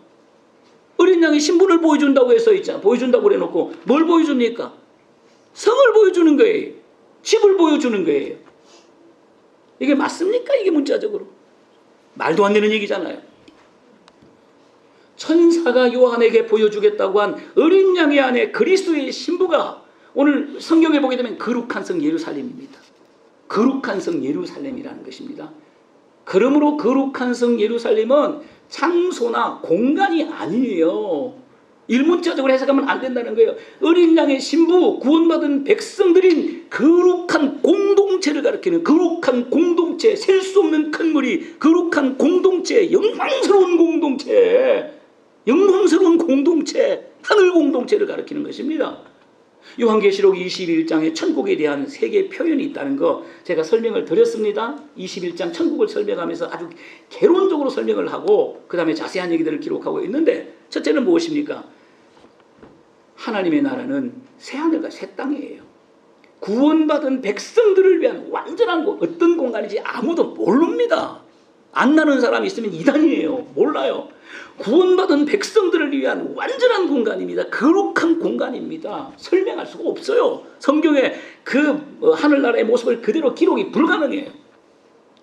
A: 어린 양이 신부를 보여준다고 해서 있잖아. 보여준다고 그래놓고 뭘 보여줍니까? 성을 보여주는 거예요. 집을 보여주는 거예요. 이게 맞습니까? 이게 문자적으로 말도 안 되는 얘기잖아요. 천사가 요한에게 보여주겠다고 한 어린 양의 아내 그리스도의 신부가 오늘 성경에 보게 되면 거룩한 성 예루살렘입니다. 거룩한 성 예루살렘이라는 것입니다. 그러므로 거룩한 성 예루살렘은 장소나 공간이 아니에요. 일문자적으로 해석하면 안 된다는 거예요. 어린 양의 신부, 구원받은 백성들인 거룩한 공동체를 가리키는 거룩한 공동체, 셀 수 없는 큰 무리, 거룩한 공동체, 영광스러운 공동체, 하늘 공동체를 가리키는 것입니다. 요한계시록 21장에 천국에 대한 세 개의 표현이 있다는 거 제가 설명을 드렸습니다. 21장 천국을 설명하면서 아주 개론적으로 설명을 하고 그 다음에 자세한 얘기들을 기록하고 있는데, 첫째는 무엇입니까? 하나님의 나라는 새하늘과 새 땅이에요. 구원받은 백성들을 위한 완전한 어떤 공간인지 아무도 모릅니다. 안 나는 사람이 있으면 이단이에요. 몰라요. 구원받은 백성들을 위한 완전한 공간입니다. 거룩한 공간입니다. 설명할 수가 없어요. 성경에 그 하늘나라의 모습을 그대로 기록이 불가능해요.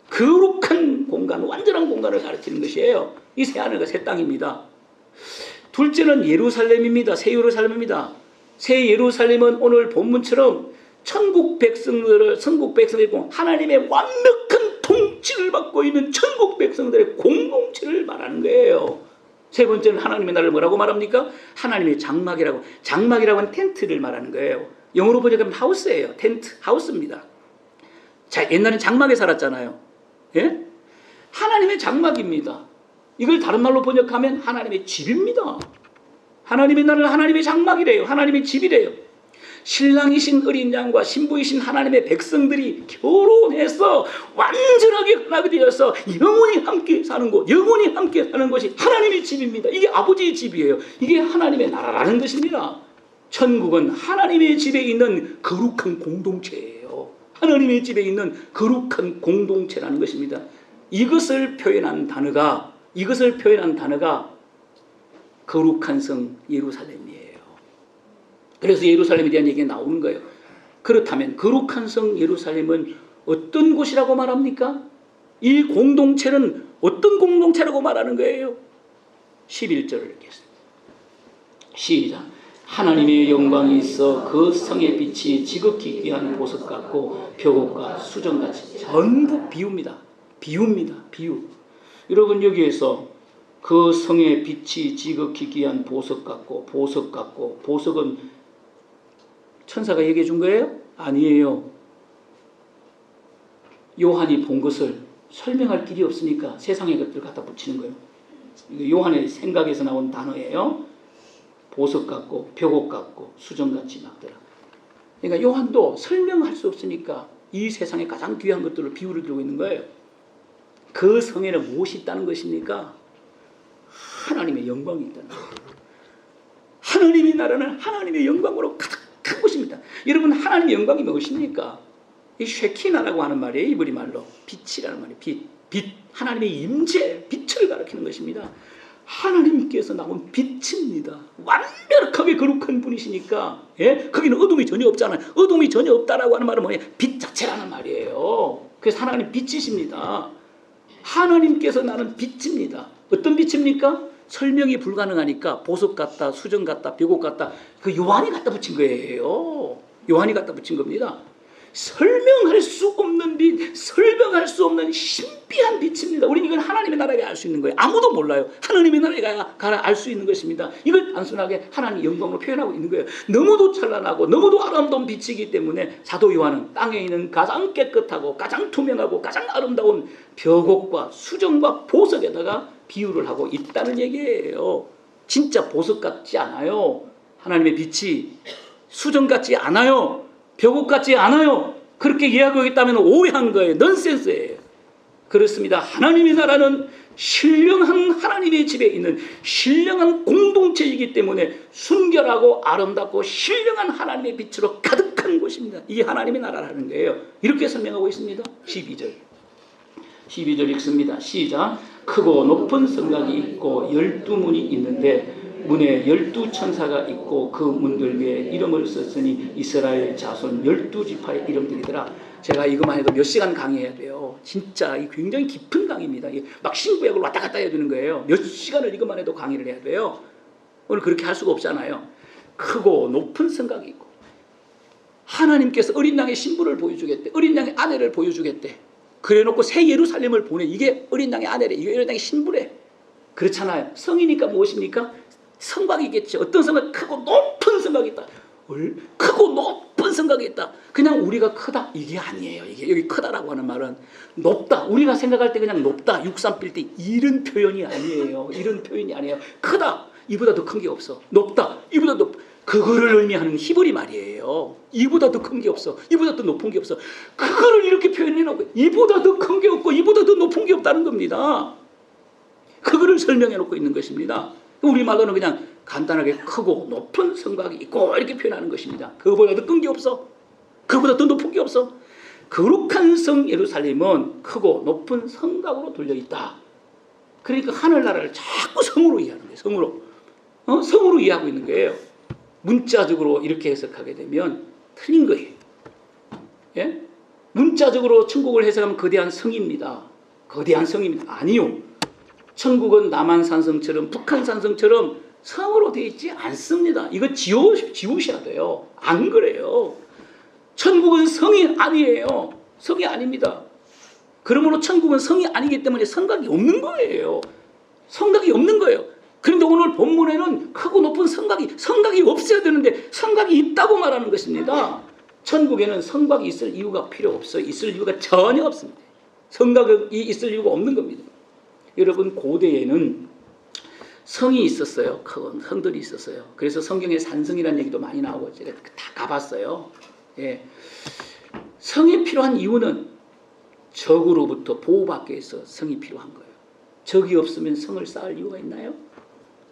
A: 거룩한 공간, 완전한 공간을 가르치는 것이에요. 이 새하늘과 새 땅입니다. 둘째는 예루살렘입니다. 새 예루살렘입니다. 새 예루살렘은 오늘 본문처럼 천국 백성들을 하나님의 완벽한 통치를 받고 있는 천국 백성들의 공동체를 말하는 거예요. 세 번째는 하나님의 나라를 뭐라고 말합니까? 하나님의 장막이라고 하는 텐트를 말하는 거예요. 영어로 번역하면 하우스예요. 텐트, 하우스입니다. 자, 옛날엔 장막에 살았잖아요. 예? 하나님의 장막입니다. 이걸 다른 말로 번역하면 하나님의 집입니다. 하나님의 나라는 하나님의 장막이래요. 하나님의 집이래요. 신랑이신 어린 양과 신부이신 하나님의 백성들이 결혼해서 완전하게 하나가 되어서 영원히 함께 사는 곳, 영원히 함께 사는 것이 하나님의 집입니다. 이게 아버지의 집이에요. 이게 하나님의 나라라는 것입니다. 천국은 하나님의 집에 있는 거룩한 공동체예요. 하나님의 집에 있는 거룩한 공동체라는 것입니다. 이것을 표현한 단어가 거룩한 성 예루살렘이에요. 그래서 예루살렘에 대한 얘기가 나오는 거예요. 그렇다면 거룩한 성 예루살렘은 어떤 곳이라고 말합니까? 이 공동체는 어떤 공동체라고 말하는 거예요? 11절을 읽겠습니다. 시작. 하나님의 영광이 있어 그 성의 빛이 지극히 귀한 보석 같고 벽옥과 수정같이, 전부 비유입니다. 비유. 여러분, 여기에서 그 성의 빛이 지극히 귀한 보석 같고, 보석은 천사가 얘기해 준 거예요? 아니에요. 요한이 본 것을 설명할 길이 없으니까 세상의 것들을 갖다 붙이는 거예요. 요한의 생각에서 나온 단어예요. 보석 같고 벽옥 같고 수정같이 막더라. 그러니까 요한도 설명할 수 없으니까 이 세상에 가장 귀한 것들을 비유를 들고 있는 거예요. 그 성에는 무엇이 있다는 것입니까? 하나님의 영광이 있다는 거예요. 하나님의 나라는 하나님의 영광으로 가득한 곳입니다. 여러분, 하나님의 영광이 무엇입니까? 이 쉐키나라고 하는 말이에요. 이브리 말로 빛이라는 말이에요. 빛, 하나님의 임재, 빛을 가리키는 것입니다. 하나님께서 나온 빛입니다. 완벽하게 거룩한 분이시니까, 예? 거기는 어둠이 전혀 없잖아요. 어둠이 전혀 없다라고 하는 말은 뭐예요? 빛 자체라는 말이에요. 그래서 하나님 빛이십니다. 하나님께서 나는 빛입니다. 어떤 빛입니까? 설명이 불가능하니까 보석 같다, 수정 같다, 벽옥 같다, 그 요한이 갖다 붙인 거예요. 요한이 갖다 붙인 겁니다. 설명할 수 없는 빛, 설명할 수 없는 신비한 빛입니다. 우리는 이건 하나님의 나라에 알 수 있는 거예요. 아무도 몰라요. 하나님의 나라에 가야 알 수 있는 것입니다. 이걸 단순하게 하나님 영광으로 표현하고 있는 거예요. 너무도 찬란하고 너무도 아름다운 빛이기 때문에 사도 요한은 땅에 있는 가장 깨끗하고 가장 투명하고 가장 아름다운 벽옥과 수정과 보석에다가 비유를 하고 있다는 얘기예요. 진짜 보석 같지 않아요. 하나님의 빛이 수정 같지 않아요. 벽옥 같지 않아요. 그렇게 이해하고 있다면 오해한 거예요. 넌센스예요. 그렇습니다. 하나님의 나라는 신령한 하나님의 집에 있는 신령한 공동체이기 때문에 순결하고 아름답고 신령한 하나님의 빛으로 가득한 곳입니다. 이게 하나님의 나라라는 거예요. 이렇게 설명하고 있습니다. 12절 읽습니다. 시작. 크고 높은 성곽이 있고 12문이 있는데 문에 12천사가 있고 그 문들 위에 이름을 썼으니 이스라엘 자손 12지파의 이름들이더라. 제가 이것만 해도 몇 시간 강의해야 돼요. 진짜 굉장히 깊은 강의입니다. 막 신구약을 왔다 갔다 해야 되는 거예요. 몇 시간을 이것만 해도 강의를 해야 돼요. 오늘 그렇게 할 수가 없잖아요. 크고 높은 성곽이 있고 하나님께서 어린 양의 신부를 보여주겠대. 어린 양의 아내를 보여주겠대. 그래놓고 새 예루살렘을 보내. 이게 어린 양의 아내래. 이게 어린 양의 신부래. 그렇잖아요. 성이니까 무엇입니까? 성곽이겠죠. 어떤 성곽? 크고 높은 성곽이 있다. 크고 높은 성곽이 있다. 그냥 우리가 크다 이게 아니에요. 이게 여기 크다라고 하는 말은 높다. 우리가 생각할 때 그냥 높다. 63빌 때 이런 표현이 아니에요. 이런 표현이 아니에요. 크다. 이보다 더 큰 게 없어. 높다. 이보다 더 그거를 의미하는 히브리 말이에요. 이보다 더 큰 게 없어. 이보다 더 높은 게 없어. 그거를 이렇게 표현해놓고 이보다 더 큰 게 없고 이보다 더 높은 게 없다는 겁니다. 그거를 설명해놓고 있는 것입니다. 우리말로는 그냥 간단하게 크고 높은 성곽이 있고 이렇게 표현하는 것입니다. 그거보다 더 큰 게 없어. 그거보다 더 높은 게 없어. 거룩한 성 예루살렘은 크고 높은 성곽으로 둘려있다. 그러니까 하늘나라를 자꾸 성으로 이해하는 거예요. 성으로. 성으로 이해하고 있는 거예요. 문자적으로 이렇게 해석하게 되면 틀린 거예요. 예? 문자적으로 천국을 해석하면 거대한 성입니다. 거대한 성입니다. 아니요. 천국은 남한산성처럼 북한산성처럼 성으로 되어 있지 않습니다. 이거 지우셔야 돼요. 안 그래요. 천국은 성이 아니에요. 성이 아닙니다. 그러므로 천국은 성이 아니기 때문에 성곽이 없는 거예요. 성곽이 없는 거예요. 그런데 오늘 본문에는 크고 높은 성곽이 없어야 되는데 성곽이 있다고 말하는 것입니다. 천국에는 성곽이 있을 이유가 필요 없어요. 있을 이유가 전혀 없습니다. 성곽이 있을 이유가 없는 겁니다. 여러분 고대에는 성이 있었어요. 큰 성들이 있었어요. 그래서 성경에 산성이라는 얘기도 많이 나오고 제가 다 가봤어요. 예. 성이 필요한 이유는 적으로부터 보호받기 위해서 성이 필요한 거예요. 적이 없으면 성을 쌓을 이유가 있나요?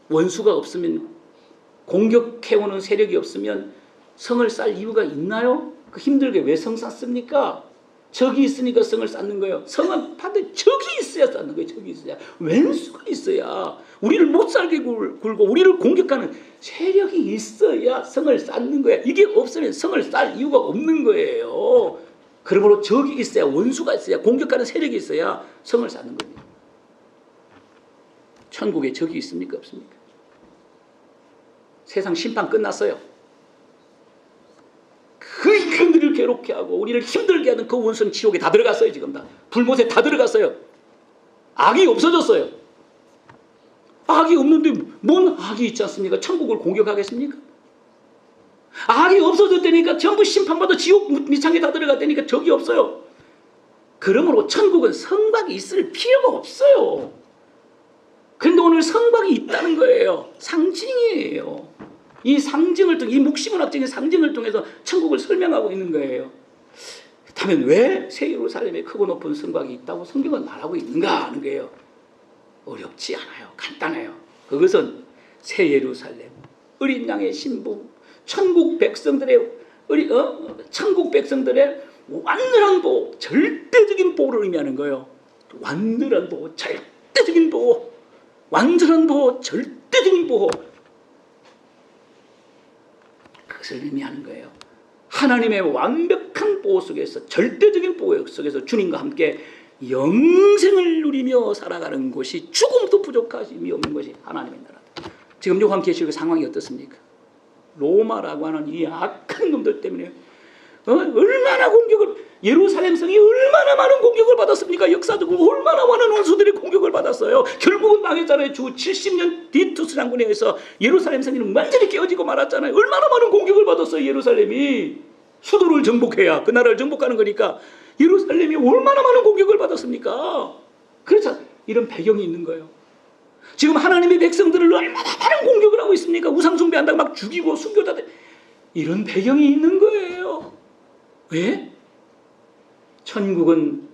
A: 원수가 없으면 공격해오는 세력이 없으면 성을 쌓을 이유가 있나요? 그 힘들게 왜 성 쌓습니까? 적이 있으니까 성을 쌓는 거예요. 성은 반드시 적이 있어야 쌓는 거예요. 적이 있어야. 왼수가 있어야. 우리를 못 살게 굴고 우리를 공격하는 세력이 있어야 성을 쌓는 거야. 이게 없으면 성을 쌓을 이유가 없는 거예요. 그러므로 적이 있어야, 원수가 있어야, 공격하는 세력이 있어야 성을 쌓는 겁니다. 천국에 적이 있습니까? 없습니까? 세상 심판 끝났어요. 그 인간들을 괴롭게 하고 우리를 힘들게 하는 그 원수는 지옥에 다 들어갔어요. 지금 다 불못에 다 들어갔어요. 악이 없어졌어요. 악이 없는데 뭔 악이 있지 않습니까? 천국을 공격하겠습니까? 악이 없어졌다니까 전부 심판받아 지옥 미창에 다 들어갔다니까 적이 없어요. 그러므로 천국은 성곽이 있을 필요가 없어요. 그런데 오늘 성곽이 있다는 거예요. 상징이에요. 이 상징을 통해, 이 묵시문학적인 상징을 통해서 천국을 설명하고 있는 거예요. 그렇다면 왜 새 예루살렘에 크고 높은 성곽이 있다고 성경은 말하고 있는가 하는 거예요. 어렵지 않아요. 간단해요. 그것은 새 예루살렘, 어린 양의 신부, 천국 백성들의 완전한 보호, 절대적인 보호를 의미하는 거예요. 완전한 보호, 절대적인 보호, 완전한 보호, 절대적인 보호. 그것을 의미하는 거예요. 하나님의 완벽한 보호 속에서, 절대적인 보호 속에서 주님과 함께 영생을 누리며 살아가는 것이 조금도 부족하심이 없는 것이 하나님의 나라다. 지금 요한계시록 상황이 어떻습니까? 로마라고 하는 이 악한 놈들 때문에 얼마나 공격을, 예루살렘 성이 얼마나 많은 공격을 받았습니까? 역사적으로 얼마나 많은 원수들이 공격을 받았어요. 결국은 망했잖아요. 주 70년 디투스 장군에 의해서 예루살렘 성이 완전히 깨어지고 말았잖아요. 얼마나 많은 공격을 받았어요. 예루살렘이 수도를 정복해야 그 나라를 정복하는 거니까 예루살렘이 얼마나 많은 공격을 받았습니까? 그래서 이런 배경이 있는 거예요. 지금 하나님의 백성들을 얼마나 많은 공격을 하고 있습니까? 우상 숭배한다고 막 죽이고 순교자들, 이런 배경이 있는 거예요. 왜? 천국은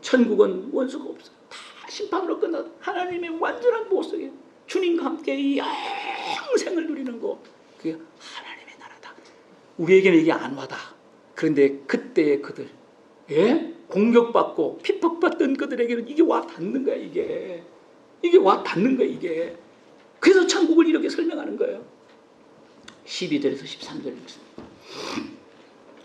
A: 원수가 없어요. 다 심판으로 끝나 하나님의 완전한 보호 속에 주님과 함께 이 영생을 누리는 거, 그게 하나님의 나라다. 우리에게는 이게 안 와다. 그런데 그때의 그들, 예? 공격받고 핍박받던 그들에게는 이게 와 닿는 거야. 이게 와 닿는 거야. 이게. 그래서 천국을 이렇게 설명하는 거예요. 12절에서 13절 읽습니다.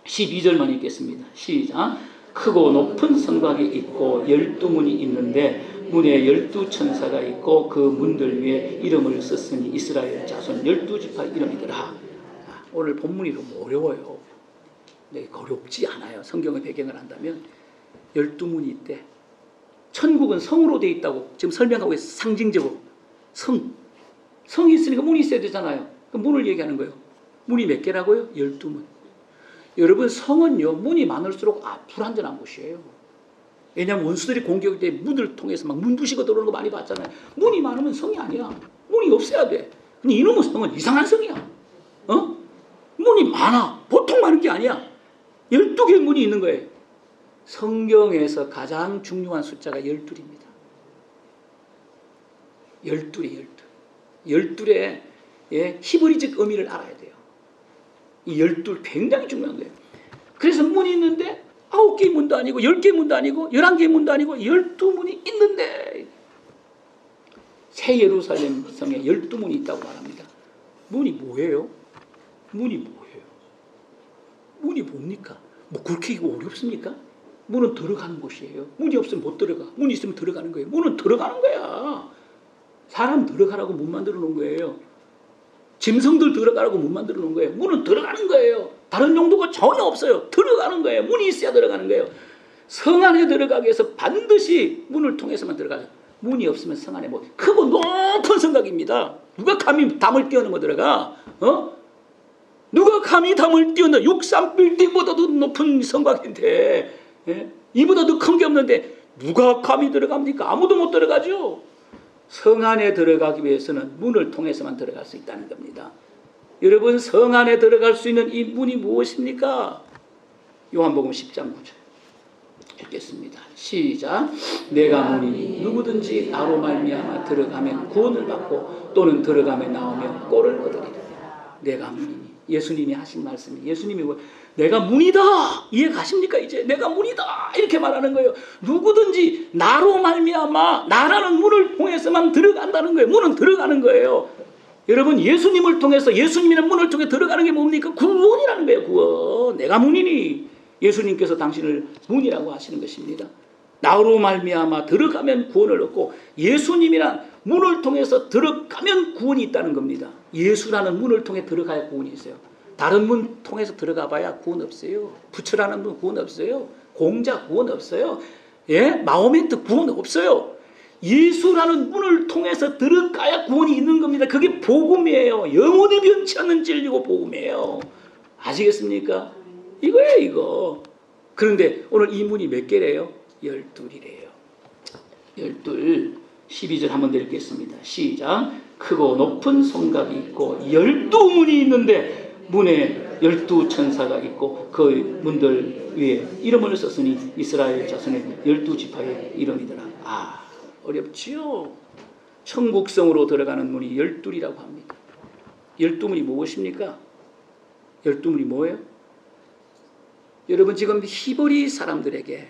A: 12절만 읽겠습니다. 시작. 크고 높은 성곽이 있고 12문이 있는데 문에 12천사가 있고 그 문들 위에 이름을 썼으니 이스라엘 자손 12지파 이름이더라. 오늘 본문이 너무 어려워요. 네, 어렵지 않아요. 성경의 배경을 안다면 12문이 있대. 천국은 성으로 되어 있다고 지금 설명하고 있어요. 상징적으로. 성이 있으니까 문이 있어야 되잖아요. 그 문을 얘기하는 거예요. 문이 몇 개라고요? 12문. 여러분, 성은요, 문이 많을수록 불안전한 곳이에요. 왜냐하면 원수들이 공격할 때 문을 통해서 막 문 부시고 들어오는 거 많이 봤잖아요. 문이 많으면 성이 아니야. 문이 없어야 돼. 근데 이놈의 성은 이상한 성이야. 문이 많아. 보통 많은 게 아니야. 12개의 문이 있는 거예요. 성경에서 가장 중요한 숫자가 12입니다. 12. 12의 히브리적 의미를 알아야 돼요. 이 12 굉장히 중요한 거예요. 그래서 문이 있는데 9개의 문도 아니고 10개의 문도 아니고 11개의 문도 아니고 12문이 있는데 새 예루살렘 성에 12문이 있다고 말합니다. 문이 뭐예요? 문이 뭡니까? 뭐 그렇게 어렵습니까? 문은 들어가는 곳이에요. 문이 없으면 못 들어가. 문이 있으면 들어가는 거예요. 문은 들어가는 거야. 사람 들어가라고 문 만들어 놓은 거예요. 짐승들 들어가라고 문 만들어 놓은 거예요. 문은 들어가는 거예요. 다른 용도가 전혀 없어요. 들어가는 거예요. 문이 있어야 들어가는 거예요. 성 안에 들어가기 위해서 반드시 문을 통해서만 들어가요. 문이 없으면 성 안에 뭐 크고 높은 성곽입니다. 누가 감히 담을 뛰어넘어 들어가? 누가 감히 담을 뛰어넘어? 63빌딩보다도 높은 성곽인데, 이보다 더 큰 게 없는데 누가 감히 들어갑니까? 아무도 못 들어가죠. 성 안에 들어가기 위해서는 문을 통해서만 들어갈 수 있다는 겁니다. 여러분, 성 안에 들어갈 수 있는 이 문이 무엇입니까? 요한복음 10장 9절 읽겠습니다. 시작. 내가 문이니 누구든지 나로 말미암아 들어가면 구원을 받고 또는 들어가면 나오면 꼴을 얻으리라. 내가 문이니. 예수님이 하신 말씀이, 예수님이 내가 문이다. 이해 가십니까? 이제 내가 문이다 이렇게 말하는 거예요. 누구든지 나로 말미암아, 나라는 문을 통해서만 들어간다는 거예요. 문은 들어가는 거예요. 여러분, 예수님을 통해서, 예수님이라는 문을 통해 들어가는 게 뭡니까? 구원이라는 거예요. 구원. 내가 문이니. 예수님께서 당신을 문이라고 하시는 것입니다. 나로 말미암아 들어가면 구원을 얻고, 예수님이란 문을 통해서 들어가면 구원이 있다는 겁니다. 예수라는 문을 통해 들어가야 구원이 있어요. 다른 문 통해서 들어가 봐야 구원 없어요. 부처라는 문 구원 없어요. 공자 구원 없어요. 마호메트 구원 없어요. 예수라는 문을 통해서 들어가야 구원이 있는 겁니다. 그게 복음이에요. 영원히 변치 않는 진리고 복음이에요. 아시겠습니까? 이거예요, 이거. 그런데 오늘 이 문이 몇 개래요? 12이래요. 12. 12절 한번 더 읽겠습니다. 시작. 크고 높은 성곽이 있고 12문이 있는데 문에 12천사가 있고 그 문들 위에 이름을 썼으니 이스라엘 자손의 12지파의 이름이더라. 어렵지요? 천국성으로 들어가는 문이 12이라고 합니다. 12문이 무엇입니까? 12문이 뭐예요? 여러분 지금 히브리 사람들에게,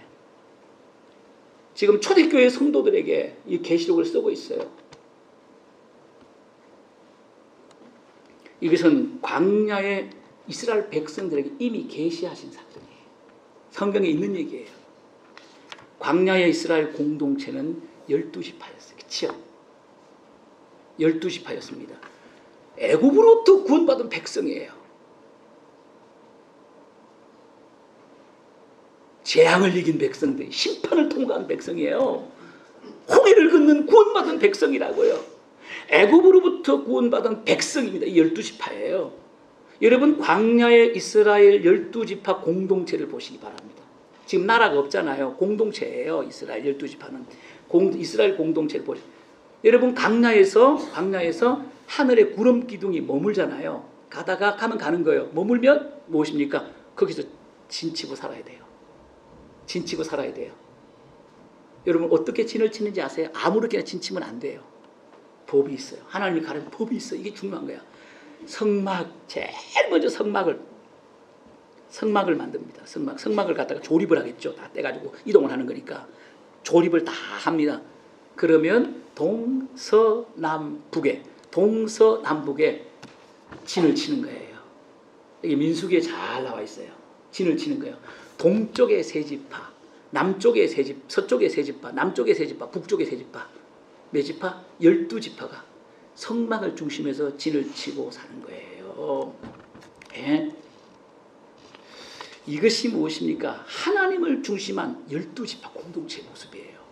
A: 지금 초대교회 성도들에게 이 계시록을 쓰고 있어요. 이것은 광야의 이스라엘 백성들에게 이미 계시하신 사건이에요. 성경에 있는 얘기예요. 광야의 이스라엘 공동체는 12지파였어요. 그렇죠? 12지파였습니다. 애굽으로부터 구원받은 백성이에요. 재앙을 이긴 백성들, 심판을 통과한 백성이에요. 홍해를 걷는 구원받은 백성이라고요. 애굽으로부터 구원받은 백성입니다. 이 12지파예요. 여러분 광야의 이스라엘 12지파 공동체를 보시기 바랍니다. 지금 나라가 없잖아요. 공동체예요. 이스라엘 12지파는. 이스라엘 공동체를 보시죠. 여러분 광야에서 하늘에 구름 기둥이 머물잖아요. 가면 가는 거예요. 머물면 무엇입니까? 거기서 진치고 살아야 돼요. 진치고 살아야 돼요. 여러분 어떻게 진을 치는지 아세요? 아무렇게나 진치면 안 돼요. 법이 있어요. 하나님이 가르친 법이 있어요. 이게 중요한 거야. 제일 먼저 성막을 만듭니다. 성막을 갖다가 조립을 하겠죠. 다 떼가지고 이동을 하는 거니까 조립을 다 합니다. 그러면 동서남북에 진을 치는 거예요. 이게 민수기에 잘 나와 있어요. 진을 치는 거예요. 동쪽에 세 지파, 남쪽에 세 지파, 서쪽에 세 지파, 남쪽에 세 지파, 북쪽에 세 지파. 몇 지파? 12지파가 성막을 중심에서 진을 치고 사는 거예요. 예? 이것이 무엇입니까? 하나님을 중심한 12지파 공동체의 모습이에요.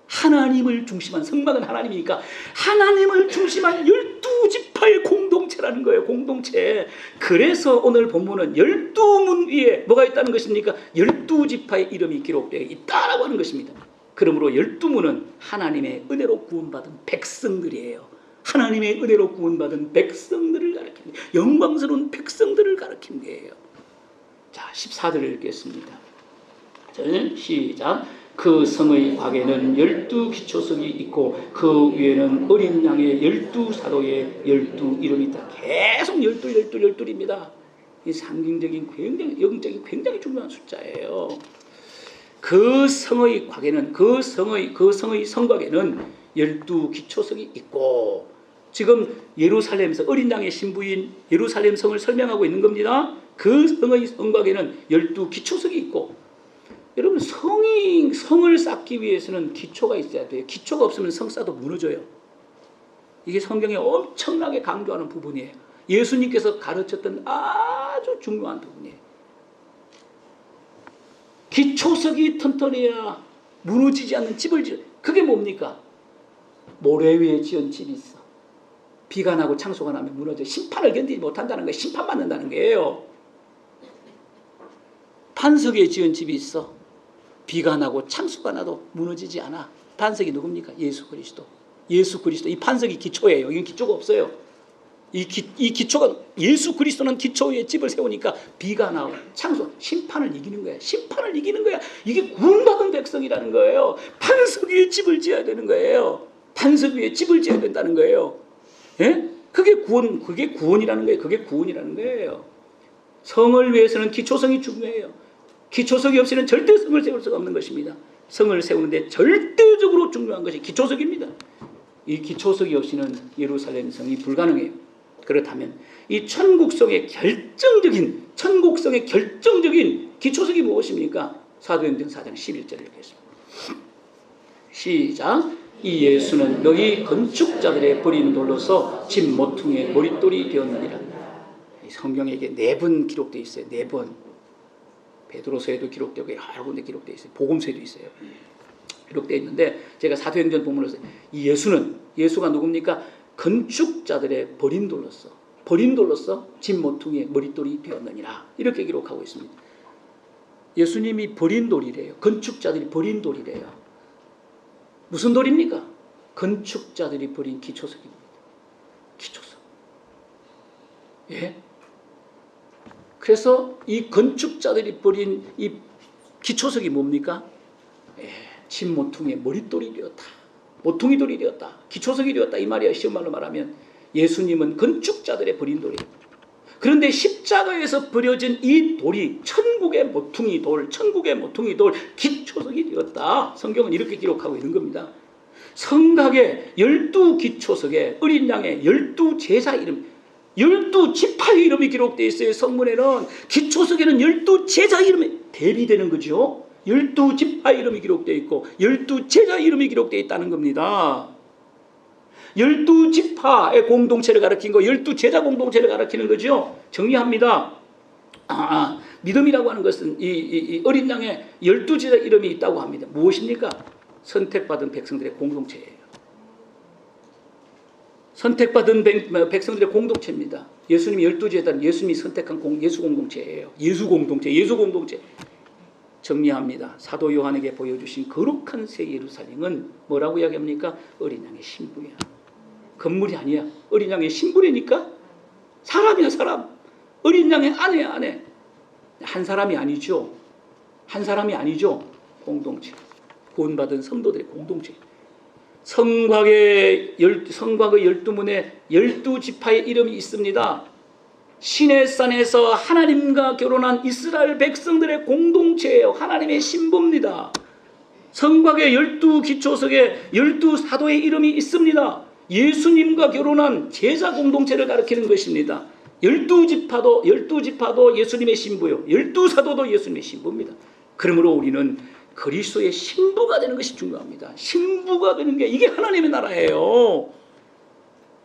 A: 하나님을 중심한, 성막은 하나님이니까 하나님을 중심한 12지파의 공동체라는 거예요. 공동체. 그래서 오늘 본문은 12문 위에 뭐가 있다는 것입니까? 12지파의 이름이 기록되어 있다라고 하는 것입니다. 그러므로 12문은 하나님의 은혜로 구원받은 백성들이에요. 하나님의 은혜로 구원받은 백성들을 가리킵니다. 영광스러운 백성들을 가리킨 거예요. 자, 14절을 읽겠습니다. 시작. 그 성의 곽에는 12기초석이 있고 그 위에는 어린 양의 12사도의 12 이름이 있다. 계속 12입니다. 이 상징적인 굉장히 영적인 굉장히 중요한 숫자예요. 그 성의 곽에는 그 성의 성곽에는 12기초석이 있고, 지금 예루살렘에서 어린 양의 신부인 예루살렘 성을 설명하고 있는 겁니다. 그 성의 성곽에는 12기초석이 있고, 여러분 성을 쌓기 위해서는 기초가 있어야 돼요. 기초가 없으면 성 쌓아도 무너져요. 이게 성경에 엄청나게 강조하는 부분이에요. 예수님께서 가르쳤던 아주 중요한 부분이에요. 기초석이 튼튼해야 무너지지 않는 집을 지어. 그게 뭡니까? 모래 위에 지은 집이 있어. 비가 나고 창수가 나면 무너져. 심판을 견디지 못한다는 거예요. 심판받는다는 거예요. 반석 위에 지은 집이 있어. 비가 나고 창수가 나도 무너지지 않아. 반석이 누굽니까? 예수 그리스도. 이 반석이 기초예요. 이건 기초가 없어요. 이 기초가, 예수 그리스도는 기초 위에 집을 세우니까 비가 나고 창수, 심판을 이기는 거야. 심판을 이기는 거야. 이게 구원받은 백성이라는 거예요. 반석 위에 집을 지어야 되는 거예요. 반석 위에 집을 지어야 된다는 거예요. 예? 그게 구원이라는 거예요. 그게 구원이라는 거예요. 성을 위해서는 기초성이 중요해요. 기초석이 없이는 절대 성을 세울 수가 없는 것입니다. 성을 세우는데 절대적으로 중요한 것이 기초석입니다. 이 기초석이 없이는 예루살렘 성이 불가능해요. 그렇다면 이 천국성의 결정적인 기초석이 무엇입니까? 사도행전 4장 11절을 읽겠습니다. 시작. 이 예수는 너희 건축자들의 버린 돌로서 집 모퉁이의 머릿돌이 되었느니라. 성경에 이게 4번 기록되어 있어요. 4번. 베드로서에도 기록되고 여러 군데 기록되어 있어요. 복음서에도 있어요. 기록되어 있는데, 제가 사도행전 본문에서 이 예수가 누굽니까? 건축자들의 버린 돌로서 집 모퉁이의 머릿돌이 되었느니라. 이렇게 기록하고 있습니다. 예수님이 버린 돌이래요. 건축자들이 버린 돌이래요. 무슨 돌입니까? 건축자들이 버린 기초석입니다. 기초석. 예? 그래서 이 건축자들이 버린 이 기초석이 뭡니까? 집 모퉁이의 머릿돌이 되었다. 모퉁이돌이 되었다. 기초석이 되었다. 이 말이야. 쉬운 말로 말하면 예수님은 건축자들의 버린 돌이에요. 그런데 십자가에서 버려진 이 돌이 천국의 모퉁이 돌, 천국의 모퉁이 돌, 기초석이 되었다. 성경은 이렇게 기록하고 있는 겁니다. 성곽의 12기초석에 어린 양의 12제자 이름, 12지파의 이름이 기록되어 있어요. 성문에는 기초석에는 12제자 이름이 대비되는 거죠. 12지파의 이름이 기록되어 있고 12제자 이름이 기록되어 있다는 겁니다. 12지파의 공동체를 가리킨 거, 12제자 공동체를 가리키는 거죠. 정리합니다. 믿음이라고 하는 것은 이 어린 양의 12제자 이름이 있다고 합니다. 무엇입니까? 선택받은 백성들의 공동체예요. 선택받은 백성들의 공동체입니다. 예수님이 12제자는 예수님이 선택한 예수 공동체예요. 예수 공동체. 정리합니다. 사도 요한에게 보여주신 거룩한 새 예루살렘은 뭐라고 이야기합니까? 어린 양의 신부야. 건물이 아니야. 어린 양의 신부라니까? 사람이야, 사람. 어린 양의 아내야, 아내. 한 사람이 아니죠. 공동체. 구원받은 성도들의 공동체. 성곽의 12문에 12지파의 이름이 있습니다. 시내산에서 하나님과 결혼한 이스라엘 백성들의 공동체예요. 하나님의 신부입니다. 성곽의 12기초석에 12사도의 이름이 있습니다. 예수님과 결혼한 제자 공동체를 가리키는 것입니다. 12지파도 예수님의 신부요. 12사도도 예수님의 신부입니다. 그러므로 우리는 그리스도의 신부가 되는 것이 중요합니다. 신부가 되는 게 이게 하나님의 나라예요.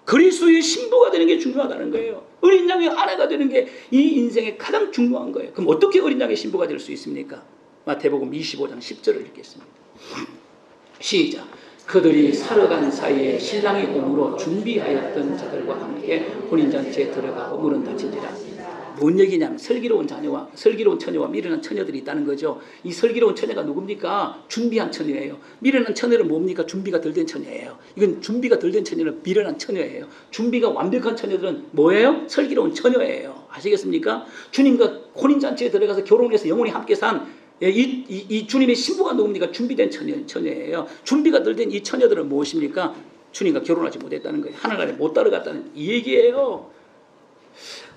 A: 그리스도의 신부가 되는 게 중요하다는 거예요. 어린 양의 아내가 되는 게 이 인생의 가장 중요한 거예요. 그럼 어떻게 어린 양의 신부가 될 수 있습니까? 마태복음 25장 10절을 읽겠습니다. 시작. 그들이 살아간 사이에 신랑이 오므로 준비하였던 자들과 함께 혼인잔치에 들어가고 문은 닫힌지라. 뭔 얘기냐면 슬기로운 처녀와 미련한 처녀들이 있다는 거죠. 이 슬기로운 처녀가 누굽니까? 준비한 처녀예요. 미련한 처녀는 뭡니까? 준비가 덜 된 처녀예요. 이건 준비가 덜 된 처녀는 미련한 처녀예요. 준비가 완벽한 처녀들은 뭐예요? 슬기로운 처녀예요. 아시겠습니까? 주님과 혼인잔치에 들어가서 결혼해서 영원히 함께 산 이 주님의 신부가 누굽니까? 준비된 처녀예요. 준비가 덜 된 이 처녀들은 무엇입니까? 주님과 결혼하지 못했다는 거예요. 하늘나라에 못 따라갔다는 이 얘기예요.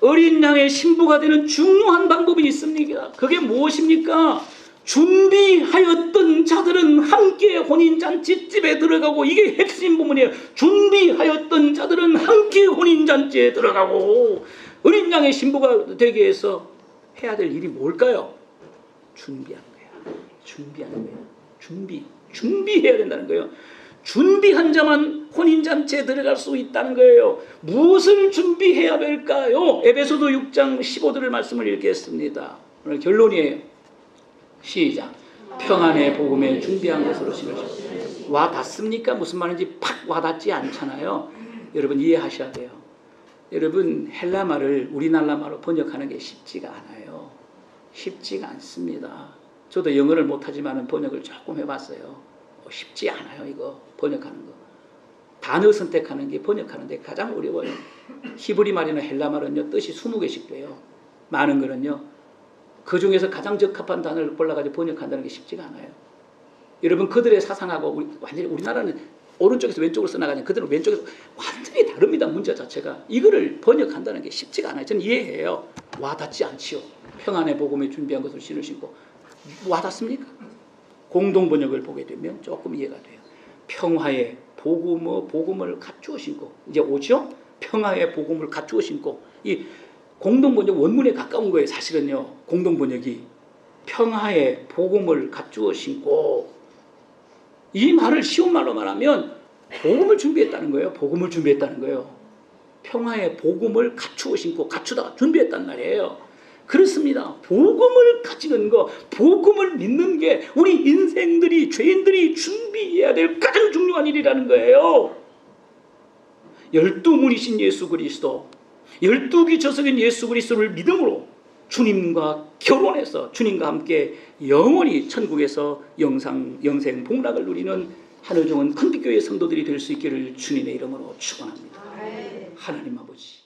A: 어린 양의 신부가 되는 중요한 방법이 있습니다. 그게 무엇입니까? 준비하였던 자들은 함께 혼인잔치집에 들어가고, 이게 핵심 부분이에요. 준비하였던 자들은 함께 혼인잔치에 들어가고. 어린 양의 신부가 되기 위해서 해야 될 일이 뭘까요? 준비하는 거야. 준비해야 된다는 거예요. 준비한 자만 혼인잔치에 들어갈 수 있다는 거예요. 무엇을 준비해야 될까요? 에베소서 6장 15절의 말씀을 읽겠습니다. 오늘 결론이에요. 시작. 평안의 복음에 준비한 것으로 신으시오. 와닿습니까? 무슨 말인지 팍 와닿지 않잖아요. 여러분 이해하셔야 돼요. 여러분 헬라말을 우리나라 말로 번역하는 게 쉽지가 않아요. 쉽지가 않습니다. 저도 영어를 못하지만 번역을 조금 해봤어요. 쉽지 않아요. 이거 번역하는 거. 단어 선택하는 게 번역하는 데 가장 어려워요. 히브리 말이나 헬라 말은요 뜻이 20개씩 돼요. 많은 거는요. 그 중에서 가장 적합한 단어를 골라가지고 번역한다는 게 쉽지가 않아요. 여러분 그들의 사상하고 완전히 우리나라는 오른쪽에서 왼쪽으로 써나가냐, 그들은 왼쪽에서 완전히 다릅니다. 문자 자체가. 이거를 번역한다는 게 쉽지가 않아요. 저는 이해해요. 와닿지 않지요. 평안의 복음에 준비한 것을 신으시고. 와닿습니까? 공동 번역을 보게 되면 조금 이해가 돼요. 평화의 복음을 갖추어 신고. 이제 오죠? 평화의 복음을 갖추어 신고. 이 공동 번역 원문에 가까운 거예요. 사실은요. 공동 번역이 평화의 복음을 갖추어 신고. 이 말을 쉬운 말로 말하면 복음을 준비했다는 거예요. 복음을 준비했다는 거예요. 평화의 복음을 갖추어 신고, 갖추다가 준비했단 말이에요. 그렇습니다. 복음을 가지는 거, 복음을 믿는 게 우리 인생들이, 죄인들이 준비해야 될 가장 중요한 일이라는 거예요. 12문이신 예수 그리스도, 12기초석인 예수 그리스도를 믿음으로 주님과 결혼해서 주님과 함께 영원히 천국에서 영생 복락을 누리는 하늘종은 큰빛교회 성도들이 될 수 있기를 주님의 이름으로 축원합니다. 하나님 아버지.